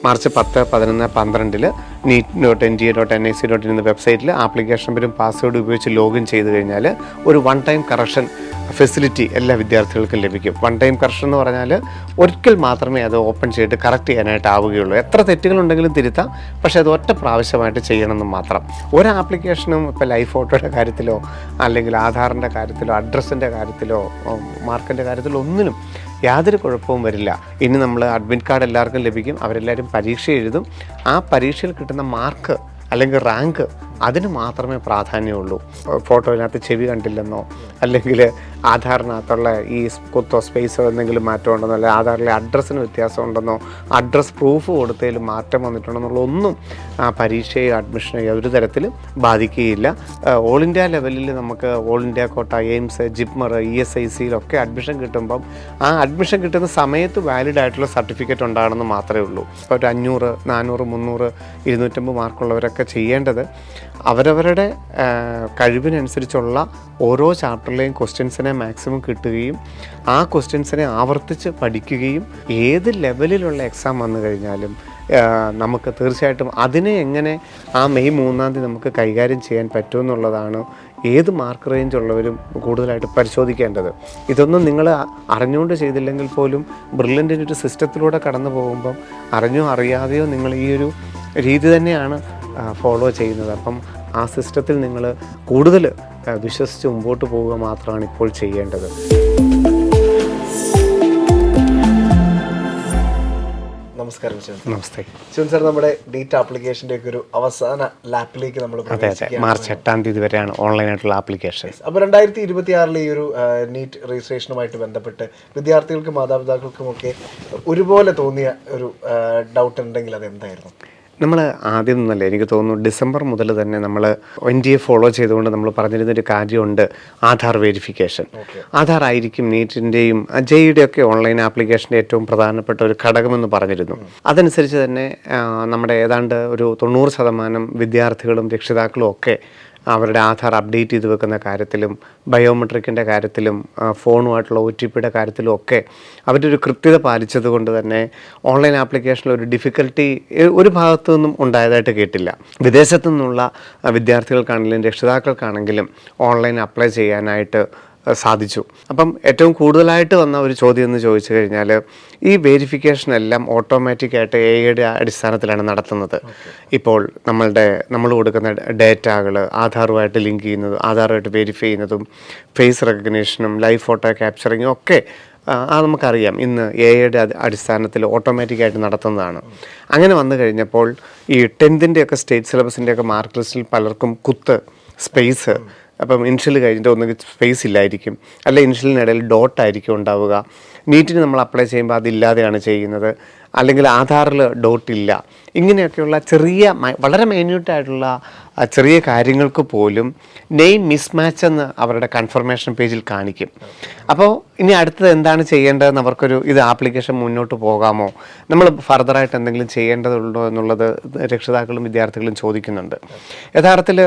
March 10, 11, 12 NEET.NTA.NIC.in എന്ന വെബ്സൈറ്റിൽ application നമ്പറും പാസ്വേഡും ഉപയോഗിച്ച് ലോഗിൻ ചെയ്ത് കഴിഞ്ഞാൽ ഒരു വൺ ടൈം കറക്ഷൻ ഫെസിലിറ്റി എല്ലാ വിദ്യാർത്ഥികൾക്കും ലഭിക്കും. വൺ ടൈം കറക്ഷൻ എന്ന് പറഞ്ഞാൽ ഒരിക്കൽ മാത്രമേ അത് ഓപ്പൺ ചെയ്തിട്ട് കറക്റ്റ് ചെയ്യാനായിട്ട് ആവുകയുള്ളൂ. എത്ര തെറ്റുകളുണ്ടെങ്കിലും തിരുത്താം, പക്ഷേ അത് ഒറ്റ പ്രാവശ്യമായിട്ട് ചെയ്യണമെന്ന് മാത്രം. ഒരു ആപ്ലിക്കേഷനും ഇപ്പോൾ ലൈവ് ഫോട്ടോയുടെ കാര്യത്തിലോ അല്ലെങ്കിൽ ആധാറിൻ്റെ കാര്യത്തിലോ അഡ്രസ്സിൻ്റെ കാര്യത്തിലോ മാർക്കിൻ്റെ കാര്യത്തിലോ ഒന്നിനും യാതൊരു കുഴപ്പവും വരില്ല. ഇനി നമ്മൾ അഡ്മിറ്റ് കാർഡ് എല്ലാവർക്കും ലഭിക്കും. അവരെല്ലാവരും പരീക്ഷ എഴുതും. ആ പരീക്ഷയിൽ കിട്ടുന്ന മാർക്ക് അല്ലെങ്കിൽ റാങ്ക് അതിന് മാത്രമേ പ്രാധാന്യമുള്ളൂ. ഫോട്ടോയിനകത്ത് ചെവി കണ്ടില്ലെന്നോ അല്ലെങ്കിൽ ആധാറിനകത്തുള്ള ഈ കുത്തോ സ്പേസോ എന്തെങ്കിലും മാറ്റം ഉണ്ടെന്നോ അല്ലെങ്കിൽ ആധാറിലെ അഡ്രസ്സിന് വ്യത്യാസം ഉണ്ടെന്നോ അഡ്രസ്സ് പ്രൂഫ് കൊടുത്തതിൽ മാറ്റം വന്നിട്ടുണ്ടെന്നുള്ള ഒന്നും ആ പരീക്ഷയോ അഡ്മിഷനെയോ ഒരു തരത്തിലും ബാധിക്കുകയില്ല. ഓൾ ഇന്ത്യ ലെവലിൽ നമുക്ക് all India quota, AIIMS, JIPMER, ESICയിലൊക്കെ അഡ്മിഷൻ കിട്ടുമ്പം ആ അഡ്മിഷൻ കിട്ടുന്ന സമയത്ത് വാലിഡ് ആയിട്ടുള്ള സർട്ടിഫിക്കറ്റ് ഉണ്ടാകണമെന്ന് മാത്രമേ ഉള്ളൂ. ഇപ്പോൾ ഒരു 500, 400, 300, 250 മാർക്കുള്ളവരൊക്കെ ചെയ്യേണ്ടത് അവരവരുടെ കഴിവിനനുസരിച്ചുള്ള ഓരോ ചാപ്റ്ററിലെയും ക്വസ്റ്റ്യൻസിനെ മാക്സിമം കിട്ടുകയും ആ ക്വസ്റ്റ്യൻസിനെ ആവർത്തിച്ച് പഠിക്കുകയും ഏത് ലെവലിലുള്ള എക്സാം വന്നു കഴിഞ്ഞാലും നമുക്ക് തീർച്ചയായിട്ടും അതിനെ എങ്ങനെ ആ മെയ് 3-ാം തീയതി നമുക്ക് കൈകാര്യം ചെയ്യാൻ പറ്റുമെന്നുള്ളതാണ് ഏത് മാർക്ക് റേഞ്ച് ഉള്ളവരും കൂടുതലായിട്ട് പരിശോധിക്കേണ്ടത്. ഇതൊന്നും നിങ്ങൾ അറിഞ്ഞുകൊണ്ട് ചെയ്തില്ലെങ്കിൽ പോലും ബ്രില്യൻ്റിൻ്റെ ഒരു സിസ്റ്റത്തിലൂടെ കടന്നു പോകുമ്പം അറിഞ്ഞോ അറിയാതെയോ നിങ്ങൾ ഈ ഒരു രീതി തന്നെയാണ് ഫോളോ ചെയ്യുന്നത്. അപ്പം ആ സിസ്റ്റത്തിൽ നിങ്ങൾ കൂടുതൽ വിശ്വസിച്ച് മുമ്പോട്ട് പോവുക മാത്രമാണ് ഇപ്പോൾ ചെയ്യേണ്ടത്. നമസ്കാരം ശിവൻ. നമസ്തേ ശിവൻ സാർ, നമ്മുടെ നീറ്റ് ആപ്ലിക്കേഷൻ്റെ ഒക്കെ ഒരു അവസാന ലാപ്പിലേക്ക് നമ്മൾ മാർച്ച് 8-ാം തീയതി വരെയാണ് ഓൺലൈനായിട്ടുള്ള ആപ്ലിക്കേഷൻ. അപ്പോൾ 2026 ഈ ഒരു നീറ്റ് രജിസ്ട്രേഷനുമായിട്ട് ബന്ധപ്പെട്ട് വിദ്യാർത്ഥികൾക്കും മാതാപിതാക്കൾക്കുമൊക്കെ ഒരുപോലെ തോന്നിയ ഒരു ഡൗട്ട് ഉണ്ടെങ്കിൽ അത് എന്തായിരുന്നു? നമ്മൾ ആദ്യം നിന്നല്ലേ എനിക്ക് തോന്നുന്നു ഡിസംബർ മുതൽ തന്നെ നമ്മൾ NTA ഫോളോ ചെയ്തുകൊണ്ട് നമ്മൾ പറഞ്ഞിരുന്നൊരു കാര്യമുണ്ട്, ആധാർ വെരിഫിക്കേഷൻ. ആധാർ ആയിരിക്കും നീറ്റിൻ്റെയും JEEയുടെ ഒക്കെ ഓൺലൈൻ ആപ്ലിക്കേഷൻ്റെ ഏറ്റവും പ്രധാനപ്പെട്ട ഒരു ഘടകമെന്ന് പറഞ്ഞിരുന്നു. അതനുസരിച്ച് തന്നെ നമ്മുടെ ഏതാണ്ട് ഒരു 90% വിദ്യാർത്ഥികളും രക്ഷിതാക്കളും ഒക്കെ അവരുടെ ആധാർ അപ്ഡേറ്റ് ചെയ്ത് വെക്കുന്ന കാര്യത്തിലും ബയോമെട്രിക്കിൻ്റെ കാര്യത്തിലും ഫോണുമായിട്ടുള്ള OTPയുടെ കാര്യത്തിലും ഒക്കെ അവരുടെ ഒരു കൃത്യത പാലിച്ചത് കൊണ്ട് തന്നെ ഓൺലൈൻ ആപ്ലിക്കേഷനിൽ ഒരു ഡിഫിക്കൽട്ടി ഒരു ഭാഗത്തു നിന്നും ഉണ്ടായതായിട്ട് കേട്ടില്ല. വിദേശത്തു നിന്നുള്ള വിദ്യാർത്ഥികൾക്കാണെങ്കിലും രക്ഷിതാക്കൾക്കാണെങ്കിലും ഓൺലൈൻ അപ്ലൈ ചെയ്യാനായിട്ട് സാധിച്ചു. അപ്പം ഏറ്റവും കൂടുതലായിട്ട് വന്ന ഒരു ചോദ്യം എന്ന് ചോദിച്ചു കഴിഞ്ഞാൽ ഈ വെരിഫിക്കേഷൻ എല്ലാം ഓട്ടോമാറ്റിക്കായിട്ട് AI അടിസ്ഥാനത്തിലാണ് നടത്തുന്നത്. ഇപ്പോൾ നമ്മൾ കൊടുക്കുന്ന ഡേറ്റകൾ ആധാറുമായിട്ട് ലിങ്ക് ചെയ്യുന്നതും ആധാറുമായിട്ട് വെരിഫൈ ചെയ്യുന്നതും ഫേസ് റെക്കഗ്നീഷനും ലൈവ് ഫോട്ടോ ക്യാപ്ചറിങ്ങും ഒക്കെ നമുക്കറിയാം ഇന്ന് AI അടിസ്ഥാനത്തിൽ ഓട്ടോമാറ്റിക്കായിട്ട് നടത്തുന്നതാണ്. അങ്ങനെ വന്നു കഴിഞ്ഞപ്പോൾ ഈ 10th ഒക്കെ സ്റ്റേറ്റ് സിലബസിൻ്റെയൊക്കെ മാർക്ക് ലിസ്റ്റിൽ പലർക്കും കുത്ത്, സ്പേസ്, അപ്പം ഇനിഷ്യൽ കഴിഞ്ഞിട്ട് ഒന്നുകിൽ സ്പേസ് ഇല്ലായിരിക്കും, അല്ല ഇനിഷ്യലിനിടയിൽ ഡോട്ടായിരിക്കും ഉണ്ടാവുക. നീറ്റിന് നമ്മൾ അപ്ലൈ ചെയ്യുമ്പോൾ അതില്ലാതെയാണ് ചെയ്യുന്നത്, അല്ലെങ്കിൽ ആധാറിൽ ഡോട്ടില്ല. ഇങ്ങനെയൊക്കെയുള്ള വളരെ മൈന്യൂട്ടായിട്ടുള്ള ചെറിയ കാര്യങ്ങൾക്ക് പോലും നെയിം മിസ്മാച്ച് എന്ന് അവരുടെ കൺഫർമേഷൻ പേജിൽ കാണിക്കും. അപ്പോൾ ഇനി അടുത്തത് എന്താണ് ചെയ്യേണ്ടതെന്ന് അവർക്കൊരു ഇത് ആപ്ലിക്കേഷൻ മുന്നോട്ട് പോകാമോ, നമ്മൾ ഫർദറായിട്ട് എന്തെങ്കിലും ചെയ്യേണ്ടതുണ്ടോ എന്നുള്ളത് രക്ഷിതാക്കളും വിദ്യാർത്ഥികളും ചോദിക്കുന്നുണ്ട്. യഥാർത്ഥത്തിൽ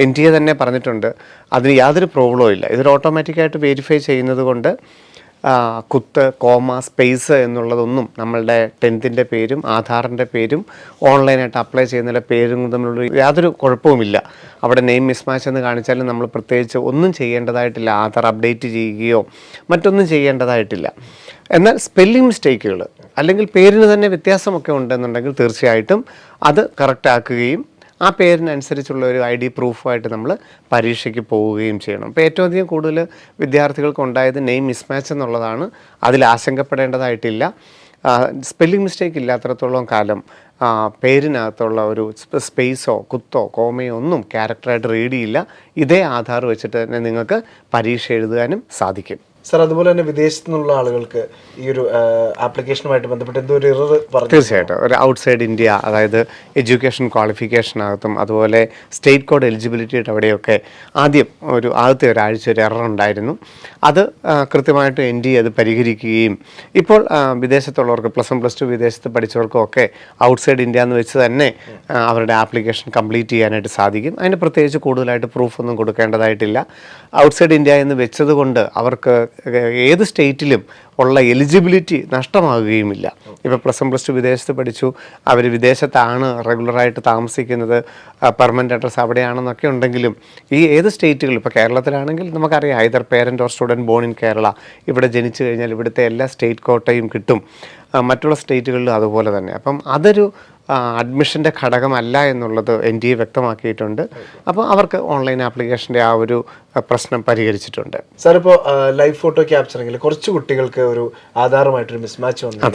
NTA തന്നെ പറഞ്ഞിട്ടുണ്ട് അതിന് യാതൊരു പ്രോബ്ലവും ഇല്ല. ഇതൊരു ഓട്ടോമാറ്റിക്കായിട്ട് വെരിഫൈ ചെയ്യുന്നത് കൊണ്ട് കുത്ത്, കോമ, സ്പേസ് എന്നുള്ളതൊന്നും നമ്മളുടെ 10th പേരും ആധാറിൻ്റെ പേരും ഓൺലൈനായിട്ട് അപ്ലൈ ചെയ്യുന്നതിൻ്റെ പേരും തമ്മിലുള്ള യാതൊരു കുഴപ്പവുമില്ല. അവിടെ നെയിം മിസ്മാച്ച് എന്ന് കാണിച്ചാലും നമ്മൾ പ്രത്യേകിച്ച് ഒന്നും ചെയ്യേണ്ടതായിട്ടില്ല. ആധാർ അപ്ഡേറ്റ് ചെയ്യുകയോ മറ്റൊന്നും ചെയ്യേണ്ടതായിട്ടില്ല. എന്നാൽ സ്പെല്ലിംഗ് മിസ്റ്റേക്കുകൾ അല്ലെങ്കിൽ പേരിന് തന്നെ വ്യത്യാസമൊക്കെ ഉണ്ടെന്നുണ്ടെങ്കിൽ തീർച്ചയായിട്ടും അത് കറക്റ്റ് ആക്കുകയും ആ പേരിനനുസരിച്ചുള്ള ഒരു ID പ്രൂഫായിട്ട് നമ്മൾ പരീക്ഷയ്ക്ക് പോവുകയും ചെയ്യണം. അപ്പോൾ ഏറ്റവും അധികം കൂടുതൽ വിദ്യാർത്ഥികൾക്ക് ഉണ്ടായത് നെയിം മിസ്മാച്ച് എന്നുള്ളതാണ്. അതിൽ ആശങ്കപ്പെടേണ്ടതായിട്ടില്ല. സ്പെല്ലിംഗ് മിസ്റ്റേക്ക് ഇല്ലാത്തടത്തോളം കാലം പേരിനകത്തുള്ള ഒരു സ്പേസോ കുത്തോ കോമയോ ഒന്നും ക്യാരക്ടറായിട്ട് റീഡ് ചെയ്യില്ല. ഇതേ ആധാർ വെച്ചിട്ട് തന്നെ നിങ്ങൾക്ക് പരീക്ഷ എഴുതാനും സാധിക്കും. സാർ, അതുപോലെ തന്നെ വിദേശത്തു നിന്നുള്ള ആളുകൾക്ക് ഈ ഒരു ആപ്ലിക്കേഷനുമായിട്ട് ബന്ധപ്പെട്ട് എന്തോ ഒരു എറർ പറഞ്ഞു? തീർച്ചയായിട്ടും ഒരു ഔട്ട്സൈഡ് ഇന്ത്യ, അതായത് എഡ്യൂക്കേഷൻ ക്വാളിഫിക്കേഷനകത്തും അതുപോലെ സ്റ്റേറ്റ് കോഡ് എലിജിബിലിറ്റിയുടെ അവിടെയൊക്കെ ആദ്യത്തെ ഒരാഴ്ച ഒരു എറർ ഉണ്ടായിരുന്നു. അത് കൃത്യമായിട്ട് NTA അത് പരിഹരിക്കുകയും ഇപ്പോൾ വിദേശത്തുള്ളവർക്ക് +1 +2 വിദേശത്ത് പഠിച്ചവർക്കും ഒക്കെ ഔട്ട്സൈഡ് ഇന്ത്യ എന്ന് വെച്ച് തന്നെ അവരുടെ ആപ്ലിക്കേഷൻ കംപ്ലീറ്റ് ചെയ്യാനായിട്ട് സാധിക്കും. അതിന് പ്രത്യേകിച്ച് കൂടുതലായിട്ട് പ്രൂഫൊന്നും കൊടുക്കേണ്ടതായിട്ടില്ല. ഔട്ട്സൈഡ് ഇന്ത്യ എന്ന് വെച്ചത് കൊണ്ട് അവർക്ക് ഏത് സ്റ്റേറ്റിലും ഉള്ള എലിജിബിലിറ്റി നഷ്ടമാകുകയുമില്ല. ഇപ്പോൾ +1 +2 വിദേശത്ത് പഠിച്ചു, അവർ വിദേശത്താണ് റെഗുലറായിട്ട് താമസിക്കുന്നത്, പെർമനൻ്റ് അഡ്രസ്സ് അവിടെയാണെന്നൊക്കെ ഉണ്ടെങ്കിലും ഈ ഏത് സ്റ്റേറ്റുകളിൽ, ഇപ്പോൾ കേരളത്തിലാണെങ്കിൽ നമുക്കറിയാം either parent or student born in Kerala, ഇവിടെ ജനിച്ചു കഴിഞ്ഞാൽ ഇവിടുത്തെ എല്ലാ സ്റ്റേറ്റ് കോട്ടയും കിട്ടും. മറ്റുള്ള സ്റ്റേറ്റുകളിലും അതുപോലെ തന്നെ. അപ്പം അതൊരു അഡ്മിഷൻ്റെ ഘടകമല്ല എന്നുള്ളത് NTA വ്യക്തമാക്കിയിട്ടുണ്ട്. അപ്പോൾ അവർക്ക് ഓൺലൈൻ ആപ്ലിക്കേഷൻ്റെ ആ ഒരു പ്രശ്നം പരിഹരിച്ചിട്ടുണ്ട്. സാർ, ഇപ്പോൾ ലൈവ് ഫോട്ടോ ക്യാപ്ചറിംഗിൽ കുറച്ച് കുട്ടികൾക്ക് ഒരു ആധാറുമായിട്ടൊരു മിസ്മാച്ച് വന്നു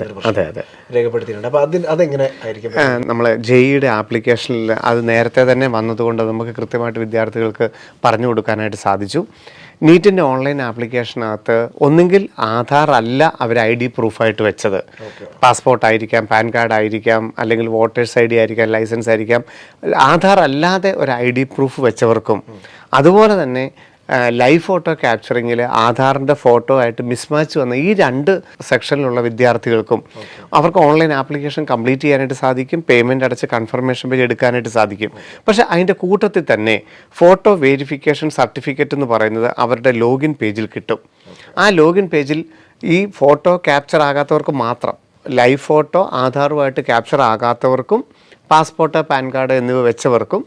രേഖപ്പെടുത്തിയിട്ടുണ്ട്. അപ്പോൾ അതെങ്ങനെ ആയിരിക്കും? നമ്മൾ JEE ആപ്ലിക്കേഷനിൽ അത് നേരത്തെ തന്നെ വന്നതുകൊണ്ട് നമുക്ക് കൃത്യമായിട്ട് വിദ്യാർത്ഥികൾക്ക് പറഞ്ഞു കൊടുക്കാനായിട്ട് സാധിച്ചു. നീറ്റിൻ്റെ ഓൺലൈൻ ആപ്ലിക്കേഷനകത്ത് ഒന്നുകിൽ ആധാർ അല്ല അവർ ID പ്രൂഫായിട്ട് വെച്ചത്, പാസ്പോർട്ട് ആയിരിക്കാം, പാൻ കാർഡ് ആയിരിക്കാം, അല്ലെങ്കിൽ വോട്ടേഴ്സ് ID ആയിരിക്കാം, ലൈസൻസ് ആയിരിക്കാം. ആധാർ അല്ലാതെ ഒരു ID പ്രൂഫ് വെച്ചവർക്കും അതുപോലെ തന്നെ ലൈവ് ഫോട്ടോ ക്യാപ്ചറിങ്ങിൽ ആധാറിൻ്റെ ഫോട്ടോ ആയിട്ട് മിസ്മാച്ച് വന്ന ഈ 2 സെക്ഷനിലുള്ള വിദ്യാർത്ഥികൾക്കും അവർക്ക് ഓൺലൈൻ ആപ്ലിക്കേഷൻ കംപ്ലീറ്റ് ചെയ്യാനായിട്ട് സാധിക്കും, പേയ്മെൻറ്റ് അടച്ച് കൺഫർമേഷൻ പേജ് എടുക്കാനായിട്ട് സാധിക്കും. പക്ഷേ അതിൻ്റെ കൂട്ടത്തിൽ തന്നെ ഫോട്ടോ വെരിഫിക്കേഷൻ സർട്ടിഫിക്കറ്റ് എന്ന് പറയുന്നത് അവരുടെ ലോഗിൻ പേജിൽ കിട്ടും. ആ ലോഗിൻ പേജിൽ ഈ ഫോട്ടോ ക്യാപ്ചർ ആകാത്തവർക്ക് മാത്രം, ലൈവ് ഫോട്ടോ ആധാറുമായിട്ട് ക്യാപ്ചർ ആകാത്തവർക്കും പാസ്പോർട്ട്, പാൻ കാർഡ് എന്നിവ വെച്ചവർക്കും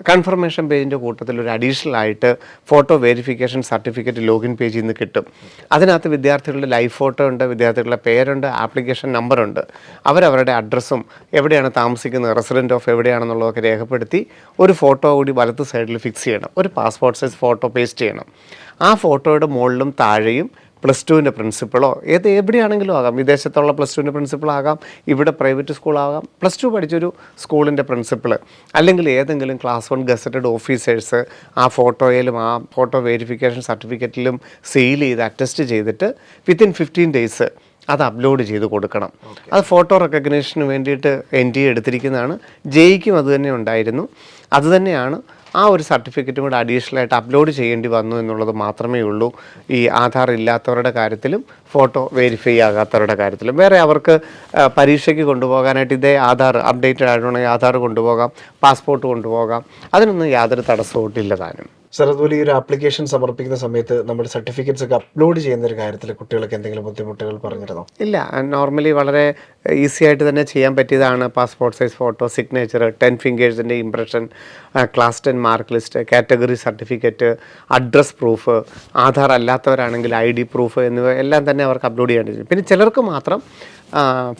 കൺഫർമേഷൻ പേജിൻ്റെ കൂട്ടത്തിൽ ഒരു അഡീഷണൽ ആയിട്ട് ഫോട്ടോ വെരിഫിക്കേഷൻ സർട്ടിഫിക്കറ്റ് ലോഗിൻ പേജിൽ നിന്ന് കിട്ടും. അതിനകത്ത് വിദ്യാർത്ഥികളുടെ ലൈവ് ഫോട്ടോ ഉണ്ട്, വിദ്യാർത്ഥികളുടെ പേരുണ്ട്, ആപ്ലിക്കേഷൻ നമ്പറുണ്ട്, അവരവരുടെ അഡ്രസ്സും എവിടെയാണ് താമസിക്കുന്നത്, റെസിഡൻറ്റ് ഓഫ് എവിടെയാണെന്നുള്ളതൊക്കെ രേഖപ്പെടുത്തി ഒരു ഫോട്ടോ കൂടി വലത്ത് സൈഡിൽ ഫിക്സ് ചെയ്യണം. ഒരു പാസ്പോർട്ട് സൈസ് ഫോട്ടോ പേസ്റ്റ് ചെയ്യണം. ആ ഫോട്ടോയുടെ മുകളിലും താഴെയും +2ൻ്റെ പ്രിൻസിപ്പളോ എവിടെയാണെങ്കിലും ആകാം, വിദേശത്തുള്ള +2ൻ്റെ പ്രിൻസിപ്പളാകാം, ഇവിടെ പ്രൈവറ്റ് സ്കൂളാകാം, +2 പഠിച്ചൊരു സ്കൂളിൻ്റെ പ്രിൻസിപ്പൾ, അല്ലെങ്കിൽ ഏതെങ്കിലും ക്ലാസ് 1 ഗസറ്റഡ് ഓഫീസേഴ്സ് ആ ഫോട്ടോയിലും ആ ഫോട്ടോ വെരിഫിക്കേഷൻ സർട്ടിഫിക്കറ്റിലും സീൽ ചെയ്ത് അറ്റസ്റ്റ് ചെയ്തിട്ട് വിത്തിൻ 15 days അത് അപ്ലോഡ് ചെയ്ത് കൊടുക്കണം. അത് ഫോട്ടോ റെക്കഗ്നേഷന് വേണ്ടിയിട്ട് NTA എടുത്തിരിക്കുന്നതാണ്. JEEക്കും അത് തന്നെ ഉണ്ടായിരുന്നു. അതുതന്നെയാണ് ആ ഒരു സർട്ടിഫിക്കറ്റും കൂടെ അഡീഷണൽ ആയിട്ട് അപ്ലോഡ് ചെയ്യേണ്ടി വന്നു എന്നുള്ളത് മാത്രമേ ഉള്ളൂ. ഈ ആധാർ ഇല്ലാത്തവരുടെ കാര്യത്തിലും ഫോട്ടോ വെരിഫൈ ആകാത്തവരുടെ കാര്യത്തിലും. വേറെ അവർക്ക് പരീക്ഷയ്ക്ക് കൊണ്ടുപോകാനായിട്ട് ഇതേ ആധാർ അപ്ഡേറ്റഡ് ആയിട്ടുണ്ടെങ്കിൽ ആധാർ കൊണ്ടുപോകാം, പാസ്പോർട്ട് കൊണ്ടുപോകാം, അതിനൊന്നും യാതൊരു തടസ്സവും ഇല്ല താനും. സാർ, അതുപോലെ ഈ ഒരു ആപ്ലിക്കേഷൻ സമർപ്പിക്കുന്ന സമയത്ത് നമ്മുടെ സർട്ടിഫിക്കറ്റ്സ് ഒക്കെ അപ്ലോഡ് ചെയ്യുന്ന ഒരു കാര്യത്തിൽ കുട്ടികൾക്ക് എന്തെങ്കിലും ബുദ്ധിമുട്ടുകൾ പറഞ്ഞിരുന്നോ? ഇല്ല, നോർമലി വളരെ ഈസി ആയിട്ട് തന്നെ ചെയ്യാൻ പറ്റിയതാണ്. പാസ്പോർട്ട് സൈസ് ഫോട്ടോ, സിഗ്നേച്ചർ, 10 ഫിംഗേഴ്സിൻ്റെ impression, class 10 mark list, category certificate, address proof, Aadhaar അല്ലാത്തവരാണെങ്കിൽ ID പ്രൂഫ് എന്നിവ എല്ലാം തന്നെ അവർക്ക് അപ്ലോഡ് ചെയ്യേണ്ടി. പിന്നെ ചിലർക്ക് മാത്രം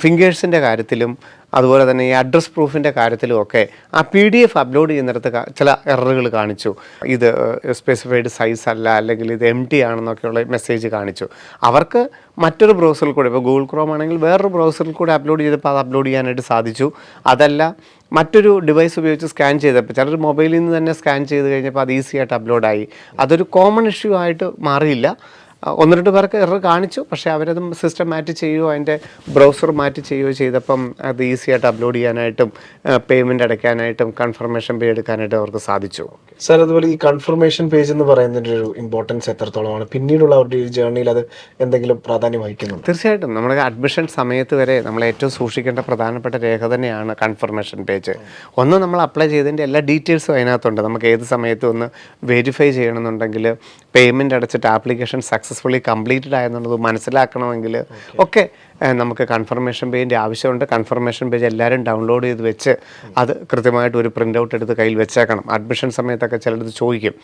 ഫിംഗേഴ്സിൻ്റെ കാര്യത്തിലും അതുപോലെ തന്നെ ഈ അഡ്രസ് പ്രൂഫിൻ്റെ കാര്യത്തിലും ഒക്കെ ആ PDF അപ്ലോഡ് ചെയ്യുന്നിടത്ത് ചില എററുകൾ കാണിച്ചു. ഇത് സ്പെസിഫൈഡ് സൈസ് അല്ല, അല്ലെങ്കിൽ ഇത് empty ആണെന്നൊക്കെയുള്ള മെസ്സേജ് കാണിച്ചു. അവർക്ക് മറ്റൊരു ബ്രൗസറിൽ കൂടെ, ഇപ്പോൾ ഗൂഗിൾ ക്രോം ആണെങ്കിൽ വേറൊരു ബ്രൗസറിൽ കൂടെ അപ്ലോഡ് ചെയ്തപ്പോൾ അത് അപ്ലോഡ് ചെയ്യാനായിട്ട് സാധിച്ചു. അതല്ല മറ്റൊരു ഡിവൈസ് ഉപയോഗിച്ച് സ്കാൻ ചെയ്തപ്പോൾ, ചിലർ മൊബൈലിൽ നിന്ന് തന്നെ സ്കാൻ ചെയ്ത് കഴിഞ്ഞപ്പോൾ അത് ഈസി ആയിട്ട് അപ്ലോഡായി. അതൊരു കോമൺ ഇഷ്യൂ ആയിട്ട് മാറിയില്ല. 1-2 പേർക്ക് എറർ കാണിച്ചു, പക്ഷേ അവരത് സിസ്റ്റം മാറ്റി ചെയ്യുകയോ അതിൻ്റെ ബ്രൗസർ മാറ്റി ചെയ്യുകയോ ചെയ്തപ്പം അത് ഈസി ആയിട്ട് അപ്ലോഡ് ചെയ്യാനായിട്ടും പേയ്മെൻറ്റ് അടയ്ക്കാനായിട്ടും കൺഫർമേഷൻ പേജ് എടുക്കാനായിട്ടും അവർക്ക് സാധിച്ചു. സാർ, അതുപോലെ ഈ കൺഫർമേഷൻ പേജ് എന്ന് പറയുന്നതിൻ്റെ ഒരു ഇമ്പോർട്ടൻസ് എത്രത്തോളമാണ് പിന്നീടുള്ള അവരുടെ ഈ ജേർണിയിൽ അത് എന്തെങ്കിലും പ്രാധാന്യം വഹിക്കുന്നുണ്ട്? തീർച്ചയായിട്ടും നമ്മുടെ അഡ്മിഷൻ സമയത്ത് വരെ നമ്മൾ ഏറ്റവും സൂക്ഷിക്കേണ്ട പ്രധാനപ്പെട്ട രേഖ തന്നെയാണ് കൺഫർമേഷൻ പേജ്. ഒന്ന്, നമ്മൾ അപ്ലൈ ചെയ്തതിൻ്റെ എല്ലാ ഡീറ്റെയിൽസും അതിനകത്തുണ്ട്. നമുക്ക് ഏത് സമയത്തും ഒന്ന് വെരിഫൈ ചെയ്യണമെന്നുണ്ടെങ്കിൽ, പേയ്മെൻറ്റ് അടച്ചിട്ട് ആപ്ലിക്കേഷൻ സക്സസ്ഫുള്ളി കംപ്ലീറ്റഡ് ആയെന്നുള്ളത് മനസ്സിലാക്കണമെങ്കിൽ ഒക്കെ നമുക്ക് കൺഫർമേഷൻ പേജിൻ്റെ ആവശ്യമുണ്ട്. കൺഫർമേഷൻ പേജ് എല്ലാവരും ഡൗൺലോഡ് ചെയ്ത് വെച്ച് അത് കൃത്യമായിട്ട് ഒരു പ്രിൻ്റ് ഔട്ട് എടുത്ത് കയ്യിൽ വെച്ചേക്കണം. അഡ്മിഷൻ സമയത്തൊക്കെ ചിലത് ചോദിക്കും,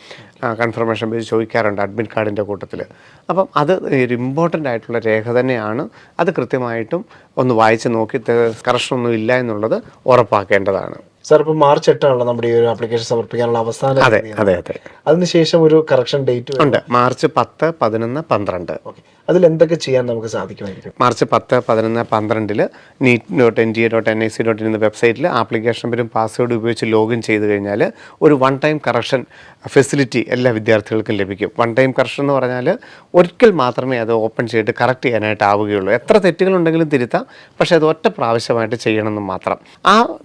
കൺഫർമേഷൻ പേജ് ചോദിക്കാറുണ്ട് അഡ്മിറ്റ് കാർഡിൻ്റെ കൂട്ടത്തിൽ. അപ്പം അത് ഒരു ഇമ്പോർട്ടൻ്റ് ആയിട്ടുള്ള രേഖ തന്നെയാണ്. അത് കൃത്യമായിട്ടും ഒന്ന് വായിച്ച് നോക്കി കറക്ഷനൊന്നും ഇല്ല എന്നുള്ളത് ഉറപ്പാക്കേണ്ടതാണ്. സാർ, ഇപ്പോൾ March 8 നമ്മുടെ ഈ ഒരു ആപ്ലിക്കേഷൻ സമർപ്പിക്കാനുള്ള അവസാന. അതെ. അതിനുശേഷം ഒരു കറക്ഷൻ ഡേറ്റ് ഉണ്ട്, March 10, 11, 12. അതിൽ എന്തൊക്കെ ചെയ്യാൻ നമുക്ക് സാധിക്കുമായിരിക്കും? March 10, 11, 12 NEET.NTA.NIC.in എന്ന വെബ്സൈറ്റിൽ ആപ്ലിക്കേഷൻ നമ്പറും പാസ്വേഡ് ഉപയോഗിച്ച് ലോഗിൻ ചെയ്ത് കഴിഞ്ഞാൽ ഒരു 1 ടൈം കറക്ഷൻ ഫെസിലിറ്റി എല്ലാ വിദ്യാർത്ഥികൾക്കും ലഭിക്കും. 1 ടൈം കറക്ഷൻ എന്ന് പറഞ്ഞാൽ ഒരിക്കൽ മാത്രമേ അത് ഓപ്പൺ ചെയ്തിട്ട് കറക്റ്റ് ചെയ്യാനായിട്ട് ആവുകയുള്ളൂ. എത്ര തെറ്റുകളുണ്ടെങ്കിലും തിരുത്താം, പക്ഷേ അത് ഒറ്റ പ്രാവശ്യമായിട്ട് ചെയ്യണമെന്ന് മാത്രം.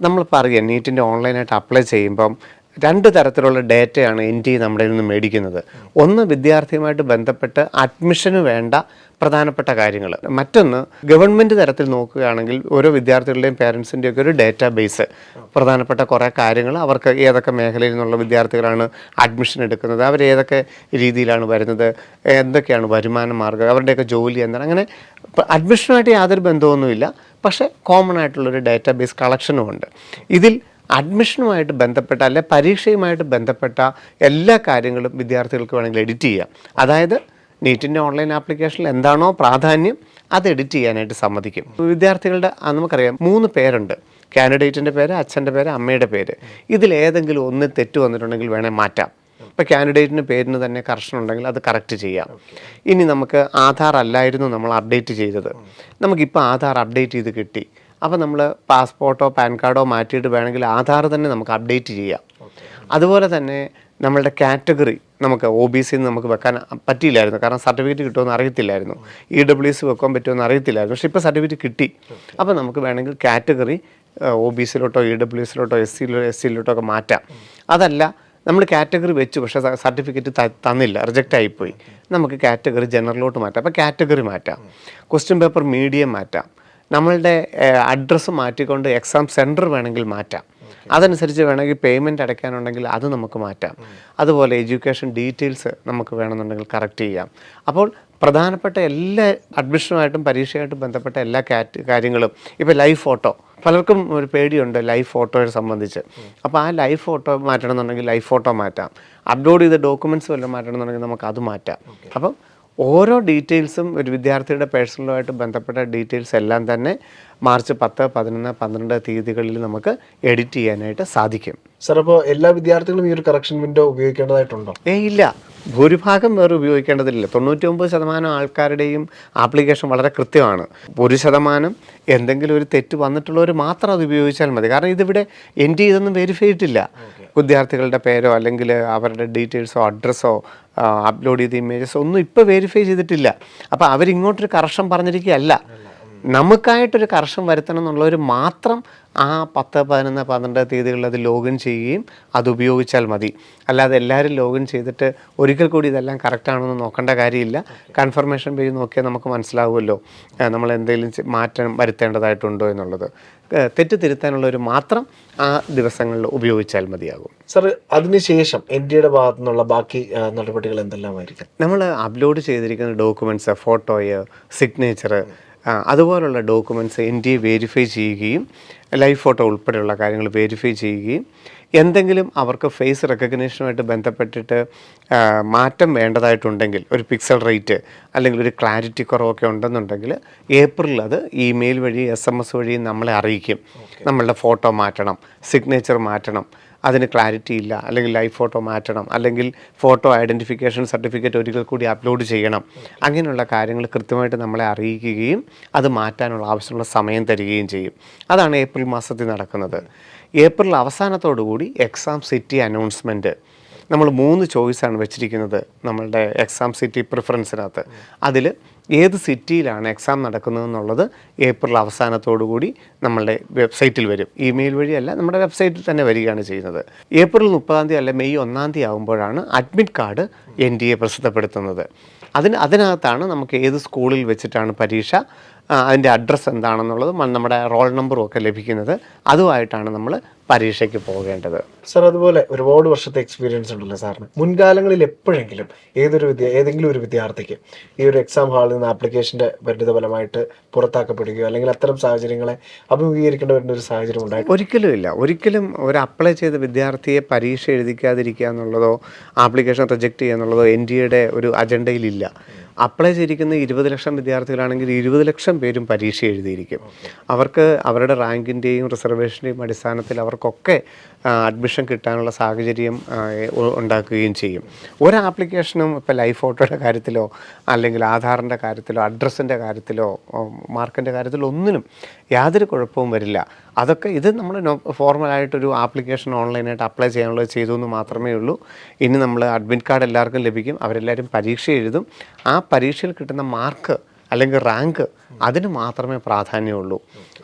നമ്മൾ പറയുക നീറ്റിൻ്റെ ഓൺലൈനായിട്ട് അപ്ലൈ ചെയ്യുമ്പം രണ്ട് തരത്തിലുള്ള ഡേറ്റയാണ് NTA നമ്മുടെ നിന്ന് മേടിക്കുന്നത്. ഒന്ന് വിദ്യാർത്ഥിയുമായിട്ട് ബന്ധപ്പെട്ട് അഡ്മിഷന് വേണ്ട പ്രധാനപ്പെട്ട കാര്യങ്ങൾ. മറ്റൊന്ന് ഗവൺമെൻറ് തരത്തിൽ നോക്കുകയാണെങ്കിൽ ഓരോ വിദ്യാർത്ഥികളുടെയും പേരൻസിൻ്റെയും ഒക്കെ ഒരു ഡേറ്റാ ബേസ്, പ്രധാനപ്പെട്ട കുറേ കാര്യങ്ങൾ, അവർക്ക് ഏതൊക്കെ മേഖലയിൽ നിന്നുള്ള വിദ്യാർത്ഥികളാണ് അഡ്മിഷൻ എടുക്കുന്നത്, അവർ ഏതൊക്കെ രീതിയിലാണ് വരുന്നത്, എന്തൊക്കെയാണ് വരുമാന മാർഗ്ഗം, അവരുടെയൊക്കെ ജോലി എന്താണ്, അങ്ങനെ അഡ്മിഷനുമായിട്ട് യാതൊരു ബന്ധമൊന്നുമില്ല. പക്ഷേ കോമൺ ആയിട്ടുള്ളൊരു ഡേറ്റാ ബേസ് കളക്ഷനും ഉണ്ട്. ഇതിൽ അഡ്മിഷനുമായിട്ട് ബന്ധപ്പെട്ട അല്ലെ പരീക്ഷയുമായിട്ട് ബന്ധപ്പെട്ട എല്ലാ കാര്യങ്ങളും വിദ്യാർത്ഥികൾക്ക് വേണമെങ്കിൽ എഡിറ്റ് ചെയ്യാം. അതായത് നീറ്റിൻ്റെ ഓൺലൈൻ ആപ്ലിക്കേഷനിൽ എന്താണോ പ്രാധാന്യം അത് എഡിറ്റ് ചെയ്യാനായിട്ട് സമ്മതിക്കും. വിദ്യാർത്ഥികളുടെ നമുക്കറിയാം 3 പേരുണ്ട്. കാൻഡിഡേറ്റിൻ്റെ പേര്, അച്ഛൻ്റെ പേര്, അമ്മയുടെ പേര്. ഇതിലേതെങ്കിലും ഒന്ന് തെറ്റ് വന്നിട്ടുണ്ടെങ്കിൽ വേണേൽ മാറ്റാം. ഇപ്പോൾ കാൻഡിഡേറ്റിന് പേരിന് തന്നെ കറക്ഷൻ ഉണ്ടെങ്കിൽ അത് കറക്റ്റ് ചെയ്യാം. ഇനി നമുക്ക് ആധാർ അല്ലായിരുന്നു നമ്മൾ അപ്ഡേറ്റ് ചെയ്തത്, നമുക്കിപ്പോൾ ആധാർ അപ്ഡേറ്റ് ചെയ്ത് കിട്ടി. അപ്പോൾ നമ്മൾ പാസ്പോർട്ടോ പാൻ കാർഡോ മാറ്റിയിട്ട് വേണമെങ്കിൽ ആധാർ തന്നെ നമുക്ക് അപ്ഡേറ്റ് ചെയ്യാം. അതുപോലെ തന്നെ നമ്മളുടെ കാറ്റഗറി നമുക്ക് OBC നമുക്ക് വെക്കാൻ പറ്റിയില്ലായിരുന്നു, കാരണം സർട്ടിഫിക്കറ്റ് കിട്ടുമെന്ന് അറിയത്തില്ലായിരുന്നു. EWS വെക്കാൻ പറ്റുമെന്ന് അറിയത്തില്ലായിരുന്നു. പക്ഷേ ഇപ്പോൾ സർട്ടിഫിക്കറ്റ് കിട്ടി. അപ്പോൾ നമുക്ക് വേണമെങ്കിൽ കാറ്റഗറി OBCയിലോട്ടോ EWSയിലോട്ടോ SCയിലോട്ടോ ഒക്കെ മാറ്റാം. അതല്ല നമ്മൾ കാറ്റഗറി വെച്ചു പക്ഷേ സർട്ടിഫിക്കറ്റ് തന്നില്ല, റിജക്റ്റ് ആയിപ്പോയി, നമുക്ക് കാറ്റഗറി ജനറലോട്ട് മാറ്റാം. അപ്പോൾ കാറ്റഗറി മാറ്റാം. ക്വസ്റ്റ്യൻ പേപ്പർ മീഡിയം മാറ്റാം. നമ്മളുടെ അഡ്രസ്സ് മാറ്റിക്കൊണ്ട് എക്സാം സെൻറ്റർ വേണമെങ്കിൽ മാറ്റാം. അതനുസരിച്ച് വേണമെങ്കിൽ പേയ്മെൻറ്റ് അടയ്ക്കാനുണ്ടെങ്കിൽ അത് നമുക്ക് മാറ്റാം. അതുപോലെ എഡ്യൂക്കേഷൻ ഡീറ്റെയിൽസ് നമുക്ക് വേണമെന്നുണ്ടെങ്കിൽ കറക്റ്റ് ചെയ്യാം. അപ്പോൾ പ്രധാനപ്പെട്ട എല്ലാ അഡ്മിഷനുമായിട്ടും പരീക്ഷയായിട്ടും ബന്ധപ്പെട്ട എല്ലാ കാര്യങ്ങളും, ഇപ്പോൾ ലൈവ് ഫോട്ടോ, പലർക്കും ഒരു പേടിയുണ്ട് ലൈവ് ഫോട്ടോയെ സംബന്ധിച്ച്. അപ്പോൾ ആ ലൈവ് ഫോട്ടോ മാറ്റണമെന്നുണ്ടെങ്കിൽ ലൈവ് ഫോട്ടോ മാറ്റാം. അപ്ലോഡ് ചെയ്ത ഡോക്യുമെൻറ്റ്സ് വല്ലതും മാറ്റണമെന്നുണ്ടെങ്കിൽ നമുക്ക് അത് മാറ്റാം. അപ്പം ഓരോ ഡീറ്റെയിൽസും ഒരു വിദ്യാർത്ഥിയുടെ പേഴ്സണലുമായിട്ട് ബന്ധപ്പെട്ട ഡീറ്റെയിൽസ് എല്ലാം തന്നെ മാർച്ച് 10, 11, 12 തീയതികളിൽ നമുക്ക് എഡിറ്റ് ചെയ്യാനായിട്ട് സാധിക്കും. സാർ, അപ്പോൾ എല്ലാ വിദ്യാർത്ഥികളും ഈ ഒരു കറക്ഷൻ വിൻഡോ ഉപയോഗിക്കേണ്ടതായിട്ടുണ്ടോ? ഇല്ല, ഭൂരിഭാഗം വേറെ ഉപയോഗിക്കേണ്ടതില്ല. 99% ആൾക്കാരുടെയും ആപ്ലിക്കേഷൻ വളരെ കൃത്യമാണ്. 1% എന്തെങ്കിലും ഒരു തെറ്റ് വന്നിട്ടുള്ളവർ മാത്രം അത് ഉപയോഗിച്ചാൽ മതി. കാരണം ഇതിവിടെ ഇതൊന്നും വെരിഫൈ ചെയ്തിട്ടില്ല. വിദ്യാർത്ഥികളുടെ പേരോ അല്ലെങ്കിൽ അവരുടെ ഡീറ്റെയിൽസോ അഡ്രസ്സോ അപ്ലോഡ് ചെയ്ത ഇമേജസോ ഒന്നും ഇപ്പോൾ വെരിഫൈ ചെയ്തിട്ടില്ല. അപ്പോൾ അവരിങ്ങോട്ടൊരു കറക്ഷൻ പറഞ്ഞിരിക്കുകയല്ല. നമുക്കായിട്ടൊരു കറക്ഷൻ വരുത്തണം എന്നുള്ളവർ മാത്രം ആ 10, 11, 12 തീയതികളിൽ അത് ലോഗിൻ ചെയ്യുകയും അത് ഉപയോഗിച്ചാൽ മതി. അല്ലാതെ എല്ലാവരും ലോഗിൻ ചെയ്തിട്ട് ഒരിക്കൽ കൂടി ഇതെല്ലാം കറക്റ്റാണെന്ന് നോക്കേണ്ട കാര്യമില്ല. കൺഫർമേഷൻ പേജ് നോക്കിയാൽ നമുക്ക് മനസ്സിലാവുമല്ലോ നമ്മൾ എന്തെങ്കിലും മാറ്റം വരുത്തേണ്ടതായിട്ടുണ്ടോ എന്നുള്ളത്. തെറ്റ് തിരുത്താനുള്ളവർ മാത്രം ആ ദിവസങ്ങളിൽ ഉപയോഗിച്ചാൽ മതിയാകും. സാർ, അതിനുശേഷം NTAയുടെ ഭാഗത്തു നിന്നുള്ള ബാക്കി നടപടികൾ എന്തെല്ലാമായിരിക്കും? നമ്മൾ അപ്ലോഡ് ചെയ്തിരിക്കുന്ന ഡോക്യുമെൻറ്റ്സ്, ഫോട്ടോയ്, സിഗ്നേച്ചർ, അതുപോലുള്ള ഡോക്യുമെൻറ്റ്സ് NTA വെരിഫൈ ചെയ്യുകയും ലൈവ് ഫോട്ടോ ഉൾപ്പെടെയുള്ള കാര്യങ്ങൾ വെരിഫൈ ചെയ്യുകയും എന്തെങ്കിലും അവർക്ക് ഫേസ് റെക്കഗ്നേഷനുമായിട്ട് ബന്ധപ്പെട്ടിട്ട് മാറ്റം വേണ്ടതായിട്ടുണ്ടെങ്കിൽ, ഒരു പിക്സൽ റേറ്റ് അല്ലെങ്കിൽ ഒരു ക്ലാരിറ്റി കുറവൊക്കെ ഉണ്ടെന്നുണ്ടെങ്കിൽ ഏപ്രിലിൽ അത് ഇമെയിൽ വഴി SMS വഴി നമ്മളെ അറിയിക്കും. നമ്മളുടെ ഫോട്ടോ മാറ്റണം, സിഗ്നേച്ചർ മാറ്റണം, അതിന് ക്ലാരിറ്റി ഇല്ല, അല്ലെങ്കിൽ ലൈവ് ഫോട്ടോ മാറ്റണം, അല്ലെങ്കിൽ ഫോട്ടോ ഐഡൻറ്റിഫിക്കേഷൻ സർട്ടിഫിക്കറ്റ് ഒരിക്കൽ കൂടി അപ്ലോഡ് ചെയ്യണം. അങ്ങനെയുള്ള കാര്യങ്ങൾ കൃത്യമായിട്ട് നമ്മളെ അറിയിക്കുകയും അത് മാറ്റാനുള്ള ആവശ്യമുള്ള സമയം തരികയും ചെയ്യും. അതാണ് ഏപ്രിൽ മാസത്തിൽ നടക്കുന്നത്. ഏപ്രിൽ അവസാനത്തോടു കൂടി എക്സാം സിറ്റി അനൗൺസ്മെൻറ്റ്, നമ്മൾ 3 ചോയ്സാണ് വെച്ചിരിക്കുന്നത് നമ്മളുടെ എക്സാം സിറ്റി പ്രിഫറൻസിനകത്ത്. അതിൽ ഏത് സിറ്റിയിലാണ് എക്സാം നടക്കുന്നതെന്നുള്ളത് ഏപ്രിൽ അവസാനത്തോടു കൂടി നമ്മളുടെ വെബ്സൈറ്റിൽ വരും. ഇമെയിൽ വഴിയല്ല, നമ്മുടെ വെബ്സൈറ്റിൽ തന്നെ വരികയാണ് ചെയ്യുന്നത്. ഏപ്രിൽ 30 അല്ലെ മെയ് 1 ആകുമ്പോഴാണ് അഡ്മിറ്റ് കാർഡ് NTA പ്രസിദ്ധപ്പെടുത്തുന്നത്. അതിനകത്താണ് നമുക്ക് ഏത് സ്കൂളിൽ വെച്ചിട്ടാണ് പരീക്ഷ, അതിൻ്റെ അഡ്രസ്സ് എന്താണെന്നുള്ളത്, നമ്മുടെ റോൾ നമ്പറും ഒക്കെ ലഭിക്കുന്നത്. അതുമായിട്ടാണ് നമ്മൾ പരീക്ഷയ്ക്ക് പോകേണ്ടത്. സാർ, അതുപോലെ ഒരുപാട് വർഷത്തെ എക്സ്പീരിയൻസ് ഉണ്ടല്ലോ സാറിന്. മുൻകാലങ്ങളിൽ എപ്പോഴെങ്കിലും ഏതെങ്കിലും ഒരു വിദ്യാർത്ഥിക്ക് ഈ ഒരു എക്സാം ഹാളിൽ നിന്ന് ആപ്ലിക്കേഷൻ്റെ പരിണിതഫലമായിട്ട് പുറത്താക്കപ്പെടുകയോ അല്ലെങ്കിൽ അത്തരം സാഹചര്യങ്ങളെ അഭിമുഖീകരിക്കേണ്ടി വരുന്ന ഒരു സാഹചര്യം ഉണ്ടായിട്ട്? ഒരിക്കലും ഇല്ല. ഒരിക്കലും ഒരു അപ്ലൈ ചെയ്ത വിദ്യാർത്ഥിയെ പരീക്ഷ എഴുതിക്കാതിരിക്കുക എന്നുള്ളതോ ആപ്ലിക്കേഷൻ റിജക്റ്റ് ചെയ്യുക എന്നുള്ളതോ NTAയുടെ ഒരു അജണ്ടയിലില്ല. അപ്ലൈ ചെയ്തിരിക്കുന്ന 20 ലക്ഷം വിദ്യാർത്ഥികളാണെങ്കിൽ 20 ലക്ഷം പേരും പരീക്ഷ എഴുതിയിരിക്കും. അവർക്ക് അവരുടെ റാങ്കിൻ്റെയും റിസർവേഷൻ്റെയും അടിസ്ഥാനത്തിൽ അവർക്കൊക്കെ അഡ്മിഷൻ കിട്ടാനുള്ള സാഹചര്യം ഉണ്ടാക്കുകയും ചെയ്യും. ഒരു ആപ്ലിക്കേഷനും ഇപ്പോൾ ലൈവ് ഫോട്ടോയുടെ കാര്യത്തിലോ അല്ലെങ്കിൽ ആധാറിൻ്റെ കാര്യത്തിലോ അഡ്രസ്സിൻ്റെ കാര്യത്തിലോ മാർക്കിൻ്റെ കാര്യത്തിലോ ഒന്നിനും യാതൊരു കുഴപ്പവും വരില്ല. അതൊക്കെ ഇത് നമ്മൾ ഫോർമലായിട്ടൊരു ആപ്ലിക്കേഷൻ ഓൺലൈനായിട്ട് അപ്ലൈ ചെയ്യാനുള്ളത് ചെയ്തു എന്ന് മാത്രമേ ഉള്ളൂ. ഇനി നമ്മൾ അഡ്മിറ്റ് കാർഡ് എല്ലാവർക്കും ലഭിക്കും. അവരെല്ലാവരും പരീക്ഷ എഴുതും. ആ പരീക്ഷയിൽ കിട്ടുന്ന മാർക്ക് അല്ലെങ്കിൽ റാങ്ക്, അതിന് മാത്രമേ പ്രാധാന്യമുള്ളൂ.